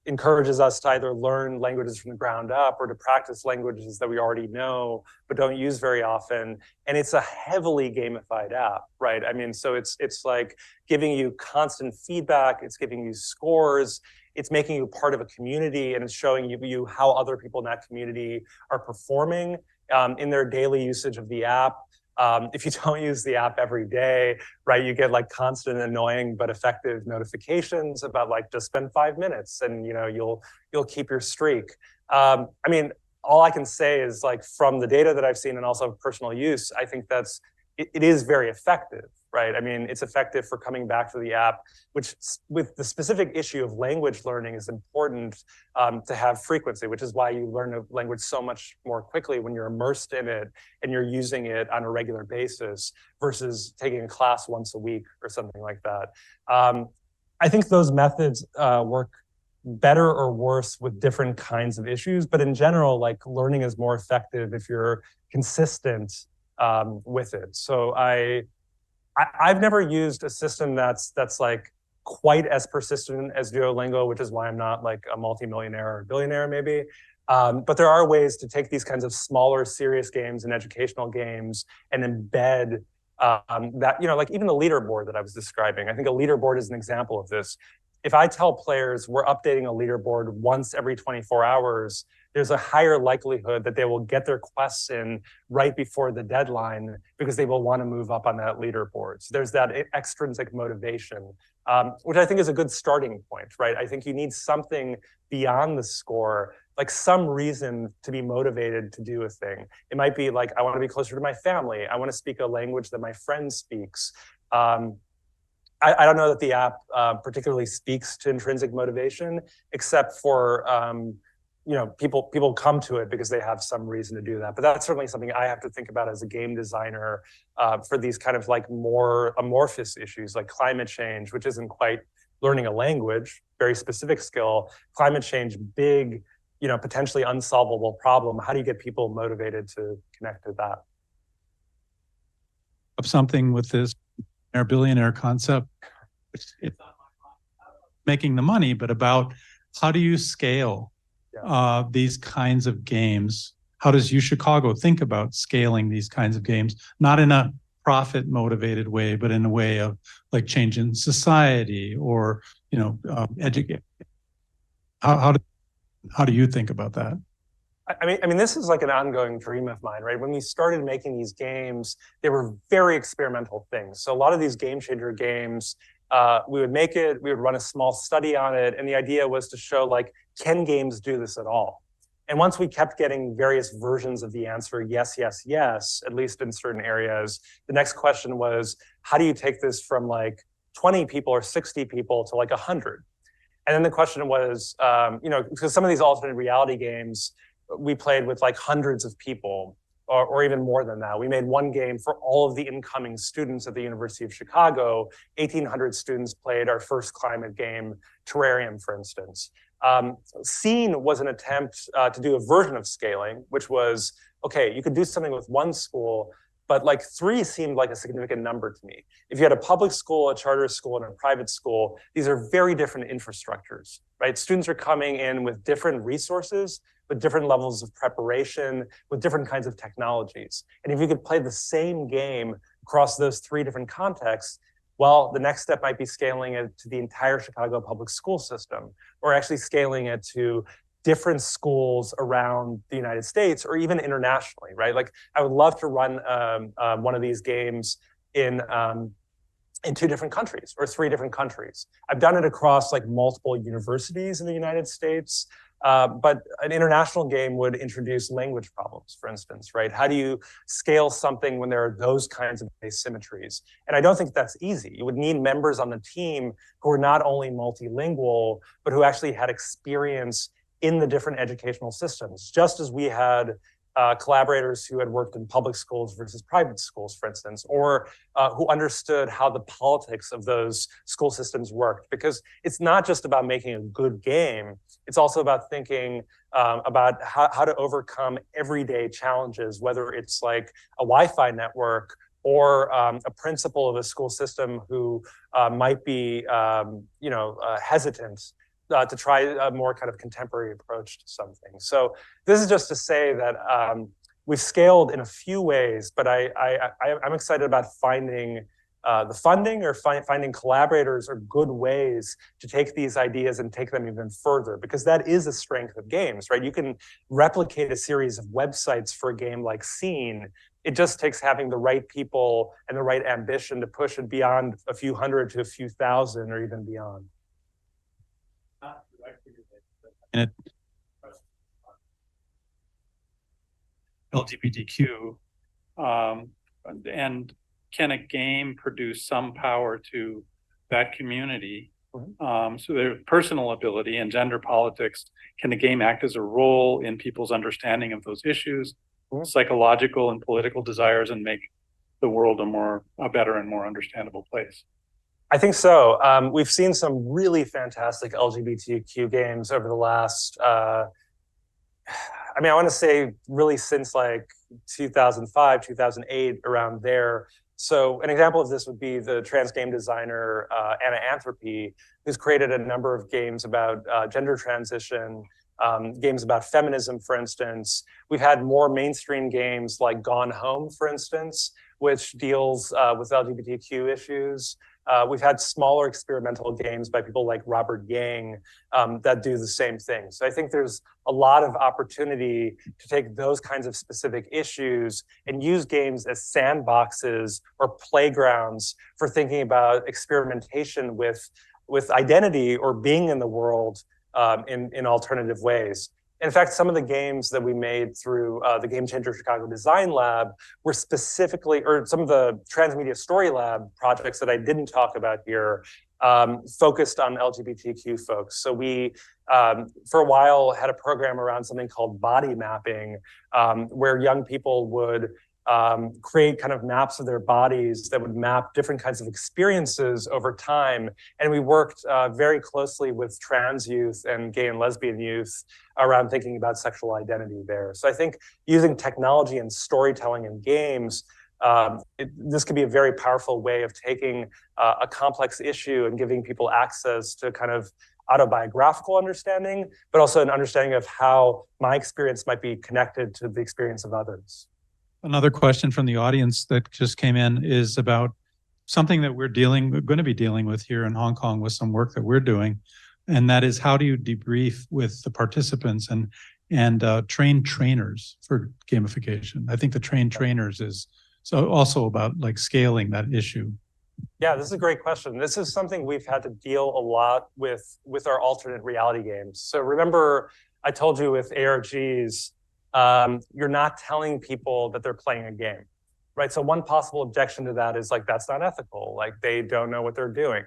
encourages us to either learn languages from the ground up or to practice languages that we already know but don't use very often. And it's a heavily gamified app, right? I mean, so it's giving you constant feedback, it's giving you scores, it's making you part of a community, and it's showing you how other people in that community are performing in their daily usage of the app. If you don't use the app every day, right, you get constant annoying but effective notifications about just spend 5 minutes and you'll keep your streak. I mean, all I can say is from the data that I've seen and also personal use, I think it is very effective, right? I mean, it's effective for coming back to the app, which with the specific issue of language learning is important to have frequency, which is why you learn a language so much more quickly when you're immersed in it and you're using it on a regular basis versus taking a class once a week or something like that. I think those methods work better or worse with different kinds of issues, but in general, like learning is more effective if you're consistent with it. So I've never used a system that's like quite as persistent as Duolingo, which is why I'm not like a multimillionaire or billionaire maybe. But there are ways to take these kinds of smaller, serious games and educational games and embed that, like even the leaderboard that I was describing. I think a leaderboard is an example of this. If I tell players we're updating a leaderboard once every 24 hours, there's a higher likelihood that they will get their quests in right before the deadline because they will want to move up on that leaderboard. So there's that extrinsic motivation, which I think is a good starting point, right? I think you need something beyond the score, like some reason to be motivated to do a thing. It might be like, I want to be closer to my family. I want to speak a language that my friend speaks. I don't know that the app particularly speaks to intrinsic motivation, except for people come to it because they have some reason to do that. But that's certainly something I have to think about as a game designer for these kind of like more amorphous issues like climate change, which isn't quite learning a language, very specific skill. Climate change, big, potentially unsolvable problem. How do you get people motivated to connect to that? Of something with this billionaire concept, it's not making the money, but about how do you scale these kinds of games? How does UChicago think about scaling these kinds of games? Not in a profit motivated way, but in a way of like changing society or, educate. How do you think about that? I mean, this is like an ongoing dream of mine, right? When we started making these games, they were very experimental things. So a lot of these game changer games, we would make it, we would run a small study on it, and the idea was to show like, can games do this at all? And once we kept getting various versions of the answer, yes, yes, yes, at least in certain areas, the next question was, how do you take this from like 20 people or 60 people to like 100? And then the question was, because some of these alternate reality games, we played with like hundreds of people or even more than that. We made one game for all of the incoming students at the University of Chicago. 1,800 students played our first climate game, Terrarium, for instance. Cene was an attempt to do a version of scaling, which was, okay, you could do something with one school, but like 3 seemed like a significant number to me. If you had a public school, a charter school, and a private school, these are very different infrastructures, right? Students are coming in with different resources, with different levels of preparation, with different kinds of technologies. And if you could play the same game across those 3 different contexts, well, the next step might be scaling it to the entire Chicago public school system, or actually scaling it to different schools around the United States or even internationally, right? Like I would love to run one of these games in 2 different countries or 3 different countries. I've done it across like multiple universities in the United States, but an international game would introduce language problems, for instance, right? How do you scale something when there are those kinds of asymmetries? And I don't think that's easy. You would need members on the team who are not only multilingual, but who actually had experience in the different educational systems, just as we had collaborators who had worked in public schools versus private schools, for instance, or who understood how the politics of those school systems worked. Because it's not just about making a good game, it's also about thinking about how to overcome everyday challenges, whether it's like a Wi-Fi network or a principal of a school system who might be hesitant to try a more kind of contemporary approach to something. So this is just to say that we've scaled in a few ways, but I'm excited about finding the funding or finding collaborators or good ways to take these ideas and take them even further, because that is a strength of games, right? You can replicate a series of websites for a game like Cene. It just takes having the right people and the right ambition to push it beyond a few hundred to a few thousand or even beyond. And LGBTQ, and can a game produce some power to that community? So there's personal ability and gender politics. Can the game act as a role in people's understanding of those issues, psychological and political desires, and make the world a better and more understandable place? I think so. We've seen some really fantastic LGBTQ games over the last, I want to say really since like 2005, 2008, around there. So an example of this would be the trans game designer, Anna Anthropy, who's created a number of games about gender transition, games about feminism, for instance. We've had more mainstream games like Gone Home, for instance, which deals with LGBTQ issues. We've had smaller experimental games by people like Robert Yang that do the same thing. So I think there's a lot of opportunity to take those kinds of specific issues and use games as sandboxes or playgrounds for thinking about experimentation with identity or being in the world in alternative ways. In fact, some of the games that we made through the Game Changer Chicago Design Lab were specifically, or some of the Transmedia Story Lab projects that I didn't talk about here, focused on LGBTQ folks. So we, for a while, had a program around something called body mapping, where young people would create kind of maps of their bodies that would map different kinds of experiences over time. And we worked very closely with trans youth and gay and lesbian youth around thinking about sexual identity there. So I think using technology and storytelling in games, this could be a very powerful way of taking a complex issue and giving people access to kind of autobiographical understanding, but also an understanding of how my experience might be connected to the experience of others. Another question from the audience that just came in is about something that we're going to be dealing with here in Hong Kong with some work that we're doing. And that is, how do you debrief with the participants and train trainers for gamification? I think the train trainers is so also about like scaling that issue. Yeah, this is a great question. This is something we've had to deal a lot with our alternate reality games. So remember, I told you with ARGs, you're not telling people that they're playing a game, right? So one possible objection to that is like, that's not ethical. Like, they don't know what they're doing.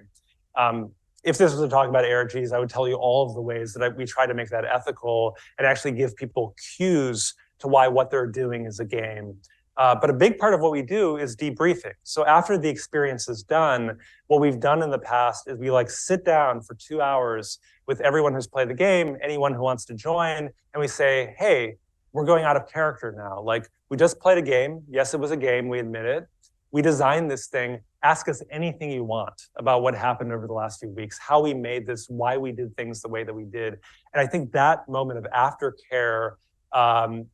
If this was a talk about ARGs, I would tell you all of the ways that we try to make that ethical and actually give people cues to why what they're doing is a game. But a big part of what we do is debriefing. So after the experience is done, what we've done in the past is we like sit down for 2 hours with everyone who's played the game, anyone who wants to join, and we say, hey, we're going out of character now. Like, we just played a game. Yes, it was a game, we admit it. We designed this thing. Ask us anything you want about what happened over the last few weeks, how we made this, why we did things the way that we did. And I think that moment of aftercare and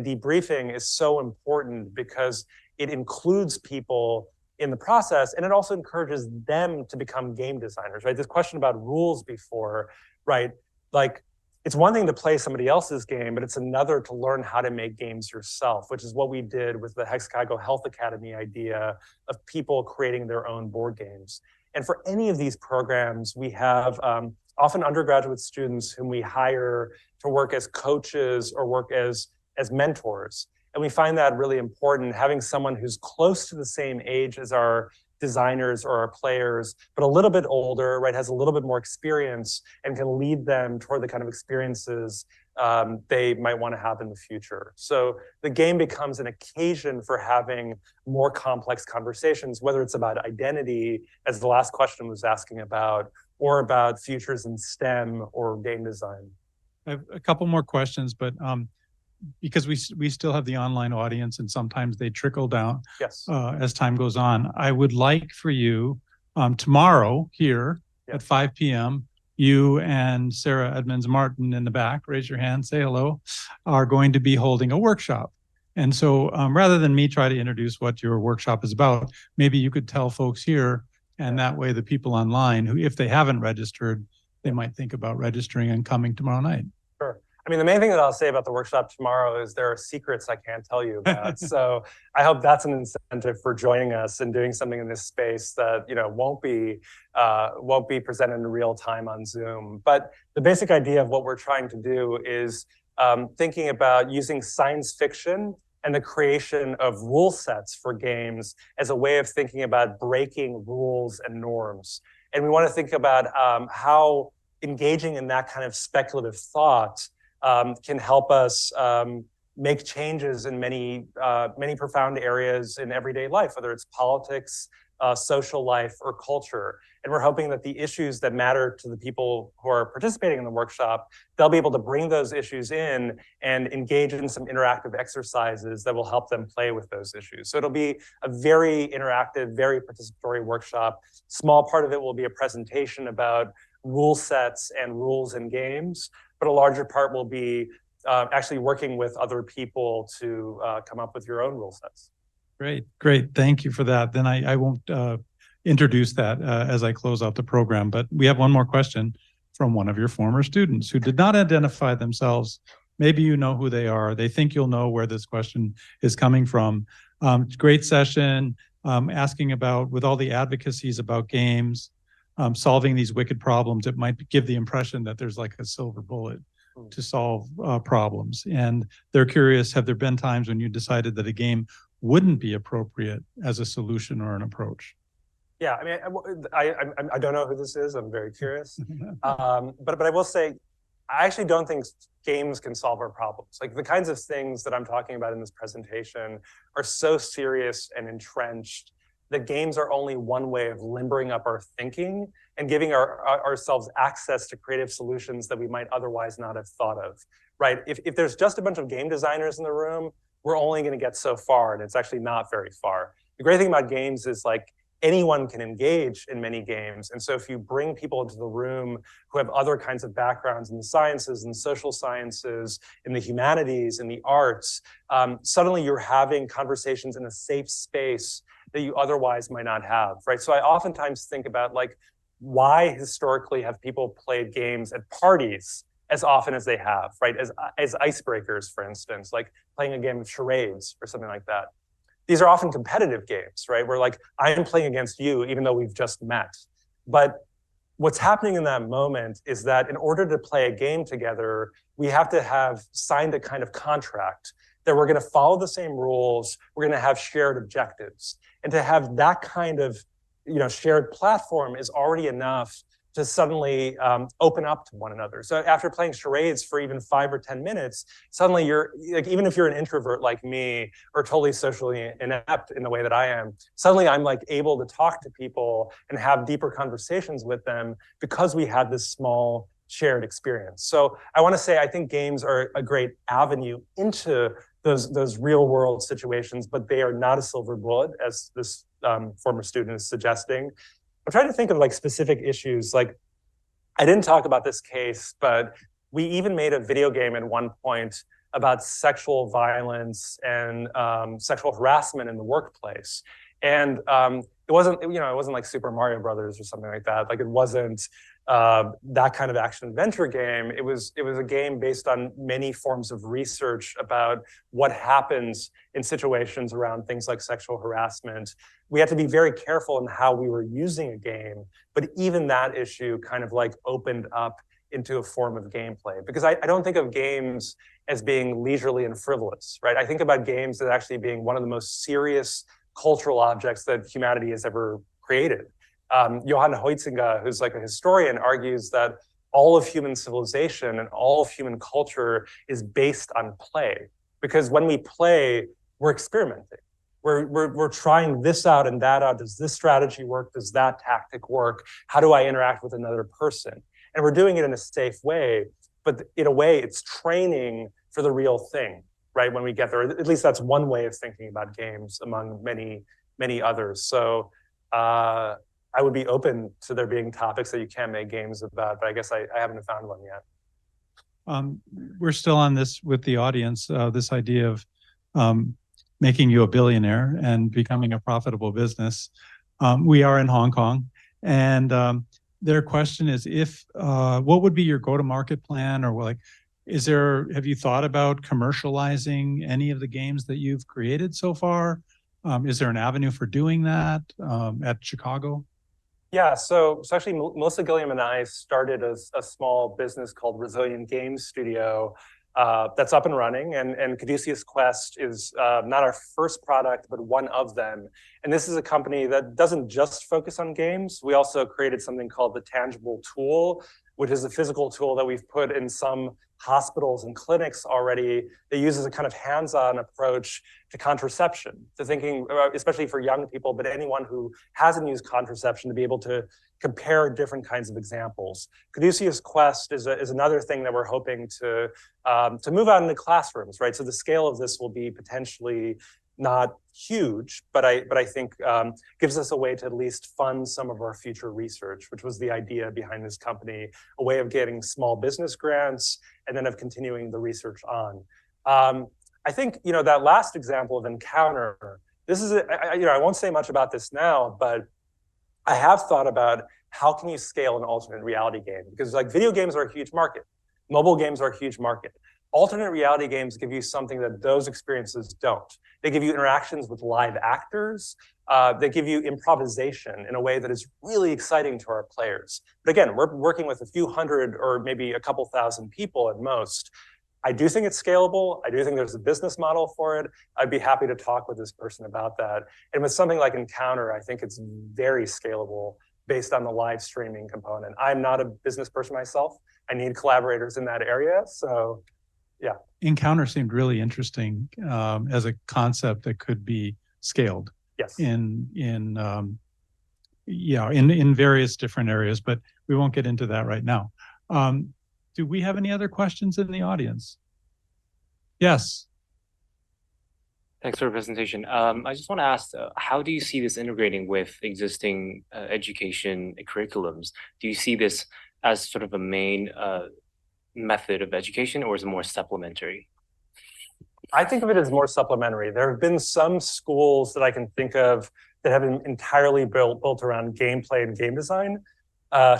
debriefing is so important because it includes people in the process, and it also encourages them to become game designers, right? This question about rules before, right? Like, it's one thing to play somebody else's game, but it's another to learn how to make games yourself, which is what we did with the Hexacago Health Academy idea of people creating their own board games. And for any of these programs, we have often undergraduate students whom we hire to work as coaches or work as mentors. And we find that really important, having someone who's close to the same age as our designers or our players, but a little bit older, right, has a little bit more experience and can lead them toward the kind of experiences they might want to have in the future. So the game becomes an occasion for having more complex conversations, whether it's about identity, as the last question was asking about, or about futures in STEM or game design. I have a couple more questions, but because we still have the online audience and sometimes they trickle down as time goes on. I would like for you tomorrow here at 5 p.m., you and Sarah Edmonds Martin in the back, raise your hand, say hello, are going to be holding a workshop. And so rather than me try to introduce what your workshop is about, maybe you could tell folks here, and that way the people online who, if they haven't registered, they might think about registering and coming tomorrow night. Sure. I mean, the main thing that I'll say about the workshop tomorrow is there are secrets I can't tell you about. So I hope that's an incentive for joining us and doing something in this space that, you know, won't be presented in real time on Zoom. But the basic idea of what we're trying to do is thinking about using science fiction and the creation of rule sets for games as a way of thinking about breaking rules and norms. And we want to think about how engaging in that kind of speculative thought can help us make changes in many profound areas in everyday life, whether it's politics, social life, or culture. And we're hoping that the issues that matter to the people who are participating in the workshop, they'll be able to bring those issues in and engage in some interactive exercises that will help them play with those issues. So it'll be a very interactive, very participatory workshop. Small part of it will be a presentation about rule sets and rules in games, but a larger part will be actually working with other people to come up with your own rule sets. Great. Thank you for that. Then I won't introduce that as I close out the program, but we have one more question from one of your former students who did not identify themselves. Maybe you know who they are. They think you'll know where this question is coming from. Great session, asking about, with all the advocacies about games, solving these wicked problems, it might give the impression that there's like a silver bullet to solve problems. And they're curious, have there been times when you decided that a game wouldn't be appropriate as a solution or an approach? Yeah, I mean, I don't know who this is. I'm very curious. But I will say, I actually don't think games can solve our problems. Like the kinds of things that I'm talking about in this presentation are so serious and entrenched that games are only one way of limbering up our thinking and giving ourselves access to creative solutions that we might otherwise not have thought of, right? If there's just a bunch of game designers in the room, we're only going to get so far, and it's actually not very far. The great thing about games is like anyone can engage in many games. And so if you bring people into the room who have other kinds of backgrounds in the sciences and social sciences, in the humanities, in the arts, suddenly you're having conversations in a safe space that you otherwise might not have, right? So I oftentimes think about like, why historically have people played games at parties as often as they have, right? As icebreakers, for instance, like playing a game of charades or something like that. These are often competitive games, right? Where like, I am playing against you, even though we've just met. But what's happening in that moment is that in order to play a game together, we have to have signed a kind of contract that we're going to follow the same rules, we're going to have shared objectives. And to have that kind of, shared platform is already enough to suddenly open up to one another. So after playing charades for even 5 or 10 minutes, suddenly you're, like, even if you're an introvert like me or totally socially inept in the way that I am, suddenly I'm like able to talk to people and have deeper conversations with them because we had this small shared experience. So I want to say, I think games are a great avenue into those real world situations, but they are not a silver bullet, as this former student is suggesting. I'm trying to think of like specific issues. Like, I didn't talk about this case, but we even made a video game at one point about sexual violence and sexual harassment in the workplace. And it wasn't like Super Mario Brothers or something like that. Like, it wasn't that kind of action adventure game. It was a game based on many forms of research about what happens in situations around things like sexual harassment. We had to be very careful in how we were using a game, but even that issue kind of like opened up into a form of gameplay, because I don't think of games as being leisurely and frivolous, right? I think about games as actually being one of the most serious cultural objects that humanity has ever created. Johann Huizinga, who's like a historian, argues that all of human civilization and all of human culture is based on play, because when we play, we're experimenting. We're trying this out and that out. Does this strategy work? Does that tactic work? How do I interact with another person? And we're doing it in a safe way, but in a way it's training for the real thing, right? When we get there, at least that's one way of thinking about games among many, many others. So I would be open to there being topics that you can make games about, but I guess I haven't found one yet. We're still on this with the audience, this idea of making you a billionaire and becoming a profitable business. We are in Hong Kong, and their question is, what would be your go-to-market plan, or like, have you thought about commercializing any of the games that you've created so far? Is there an avenue for doing that at Chicago? Yeah, so actually Melissa Gilliam and I started a small business called Resilient Games Studio that's up and running, and Caduceus Quest is not our first product, but one of them. And this is a company that doesn't just focus on games. We also created something called the Tangible Tool, which is a physical tool that we've put in some hospitals and clinics already that uses a kind of hands-on approach to contraception, to thinking, especially for young people, but anyone who hasn't used contraception, to be able to compare different kinds of examples. Caduceus Quest is another thing that we're hoping to move out into classrooms, right? So the scale of this will be potentially not huge, but I think gives us a way to at least fund some of our future research, which was the idea behind this company, a way of getting small business grants and then of continuing the research on. I think, that last example of Encounter, this is, I won't say much about this now, but I have thought about how can you scale an alternate reality game? Because like video games are a huge market. Mobile games are a huge market. Alternate reality games give you something that those experiences don't. They give you interactions with live actors. They give you improvisation in a way that is really exciting to our players. But again, we're working with a few hundred or maybe a couple thousand people at most. I do think it's scalable. I do think there's a business model for it. I'd be happy to talk with this person about that. And with something like Encounter, I think it's very scalable based on the live streaming component. I'm not a business person myself. I need collaborators in that area. So yeah. Encounter seemed really interesting as a concept that could be scaled. Yes. In various different areas, but we won't get into that right now. Do we have any other questions in the audience? Yes. Thanks for the presentation. I just want to ask, how do you see this integrating with existing education curriculums? Do you see this as sort of a main method of education, or is it more supplementary? I think of it as more supplementary. There have been some schools that I can think of that have been entirely built around gameplay and game design.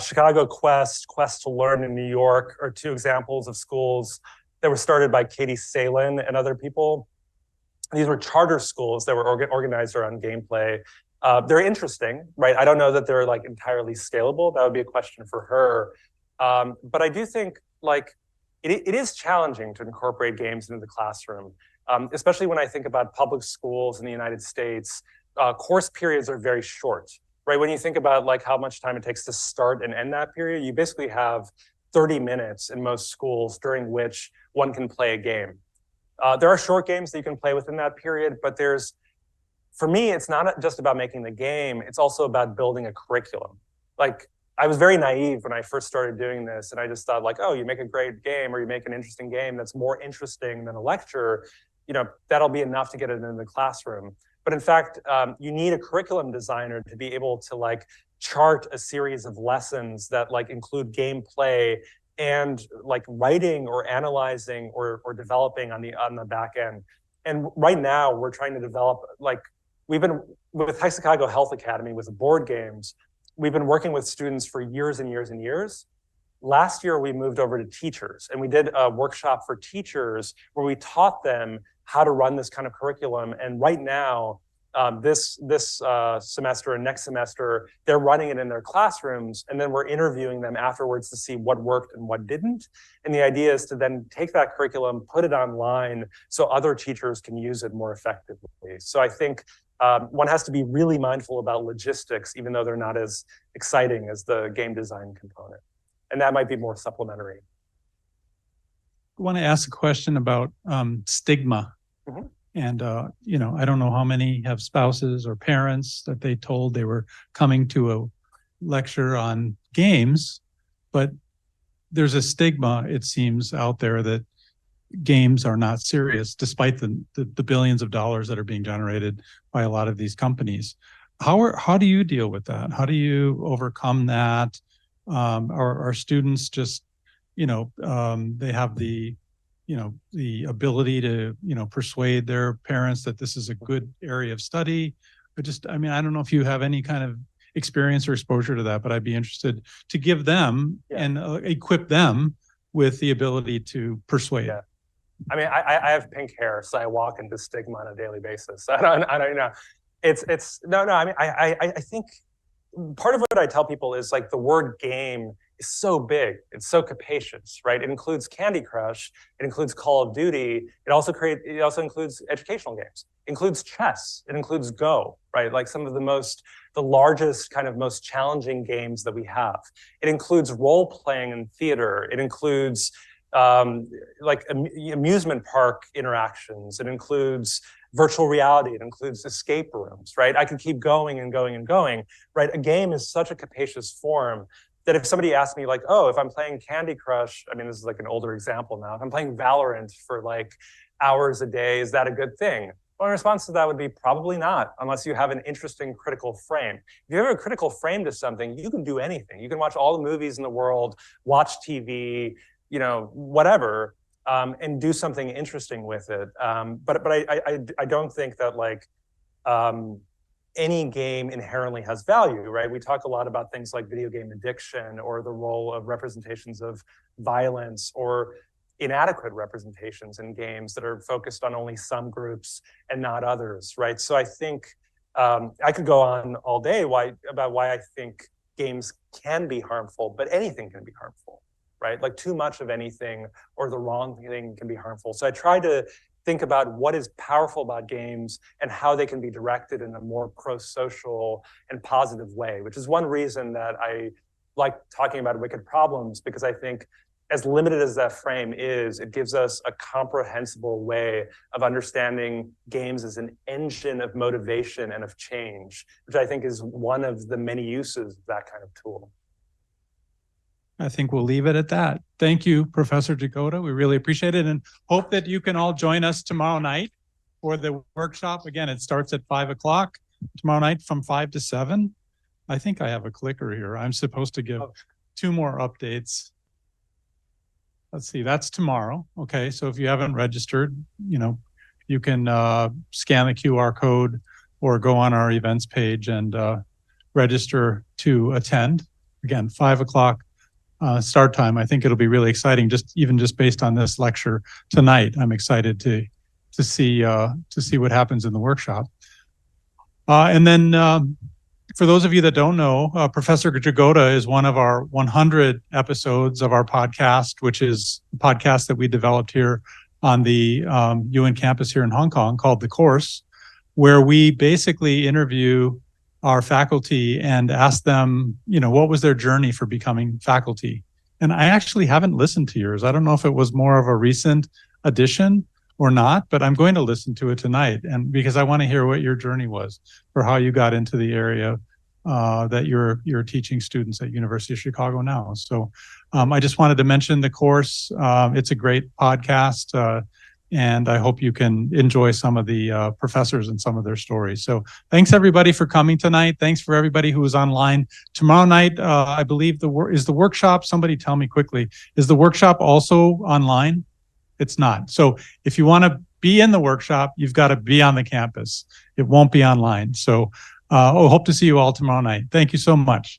Chicago Quest, Quest to Learn in New York are two examples of schools that were started by Katie Salen and other people. These were charter schools that were organized around gameplay. They're interesting, right? I don't know that they're like entirely scalable. That would be a question for her. But I do think like it is challenging to incorporate games into the classroom, especially when I think about public schools in the United States. Course periods are very short, right? When you think about like how much time it takes to start and end that period, you basically have 30 minutes in most schools during which one can play a game. There are short games that you can play within that period, but for me, it's not just about making the game, it's also about building a curriculum. Like, I was very naive when I first started doing this, and I just thought like, oh, you make a great game or you make an interesting game that's more interesting than a lecture, that'll be enough to get it into the classroom. But in fact, you need a curriculum designer to be able to like chart a series of lessons that like include gameplay and like writing or analyzing or developing on the back end. And right now we're trying to develop, like we've been with Hexacago Health Academy with the board games, we've been working with students for years and years and years. Last year we moved over to teachers and we did a workshop for teachers where we taught them how to run this kind of curriculum. And right now, this semester and next semester, they're running it in their classrooms, and then we're interviewing them afterwards to see what worked and what didn't. And the idea is to then take that curriculum, put it online so other teachers can use it more effectively. So I think one has to be really mindful about logistics, even though they're not as exciting as the game design component. And that might be more supplementary. I want to ask a question about stigma. Mm-hmm. And, I don't know how many have spouses or parents that they told they were coming to a lecture on games, but there's a stigma, it seems, out there that games are not serious, despite the billions of dollars that are being generated by a lot of these companies. How do you deal with that? How do you overcome that? Are students just, they have the ability to, persuade their parents that this is a good area of study? I don't know if you have any kind of experience or exposure to that, but I'd be interested to give them and equip them with the ability to persuade. Yeah. I mean, I have pink hair, so I walk into stigma on a daily basis. I don't know. I think part of what I tell people is like the word game is so big, it's so capacious, right? It includes Candy Crush, it includes Call of Duty, it also includes educational games. includes chess, it includes Go, right? Like some of the largest, kind of most challenging games that we have. It includes role playing in theater. It includes amusement park interactions. It includes virtual reality. It includes escape rooms, right? I could keep going and going and going, right? A game is such a capacious form that if somebody asked me like, oh, if I'm playing Candy Crush, I mean, this is like an older example now. If I'm playing Valorant for like hours a day, is that a good thing? Well, my response to that would be probably not, unless you have an interesting critical frame. If you have a critical frame to something, you can do anything. You can watch all the movies in the world, watch TV, you know, whatever, and do something interesting with it. But I don't think that like any game inherently has value, right? We talk a lot about things like video game addiction or the role of representations of violence or inadequate representations in games that are focused on only some groups and not others, right? So I think I could go on all day about why I think games can be harmful, but anything can be harmful, right? Like too much of anything or the wrong thing can be harmful. So I try to think about what is powerful about games and how they can be directed in a more pro-social and positive way, which is one reason that I like talking about wicked problems, because I think as limited as that frame is, it gives us a comprehensible way of understanding games as an engine of motivation and of change, which I think is one of the many uses of that kind of tool. I think we'll leave it at that. Thank you, Professor Jagoda. We really appreciate it and hope that you can all join us tomorrow night for the workshop. Again, it starts at 5 o'clock tomorrow night from 5 to 7. I think I have a clicker here. I'm supposed to give 2 more updates. Let's see, that's tomorrow. Okay, so if you haven't registered, you know, you can scan the QR code or go on our events page and register to attend. Again, 5 o'clock start time. I think it'll be really exciting, even just based on this lecture tonight. I'm excited to see what happens in the workshop. And then for those of you that don't know, Professor Jagoda is one of our 100 episodes of our podcast, which is a podcast that we developed here on the UN campus here in Hong Kong called The Course, where we basically interview our faculty and ask them, you know, what was their journey for becoming faculty? And I actually haven't listened to yours. I don't know if it was more of a recent addition or not, but I'm going to listen to it tonight, and because I want to hear what your journey was for how you got into the area that you're teaching students at University of Chicago now. So I just wanted to mention The Course. It's a great podcast, and I hope you can enjoy some of the professors and some of their stories. So thanks everybody for coming tonight. Thanks for everybody who is online. Tomorrow night, I believe is the workshop, somebody tell me quickly, is the workshop also online? It's not. So if you want to be in the workshop, you've got to be on the campus. It won't be online. So hope to see you all tomorrow night. Thank you so much.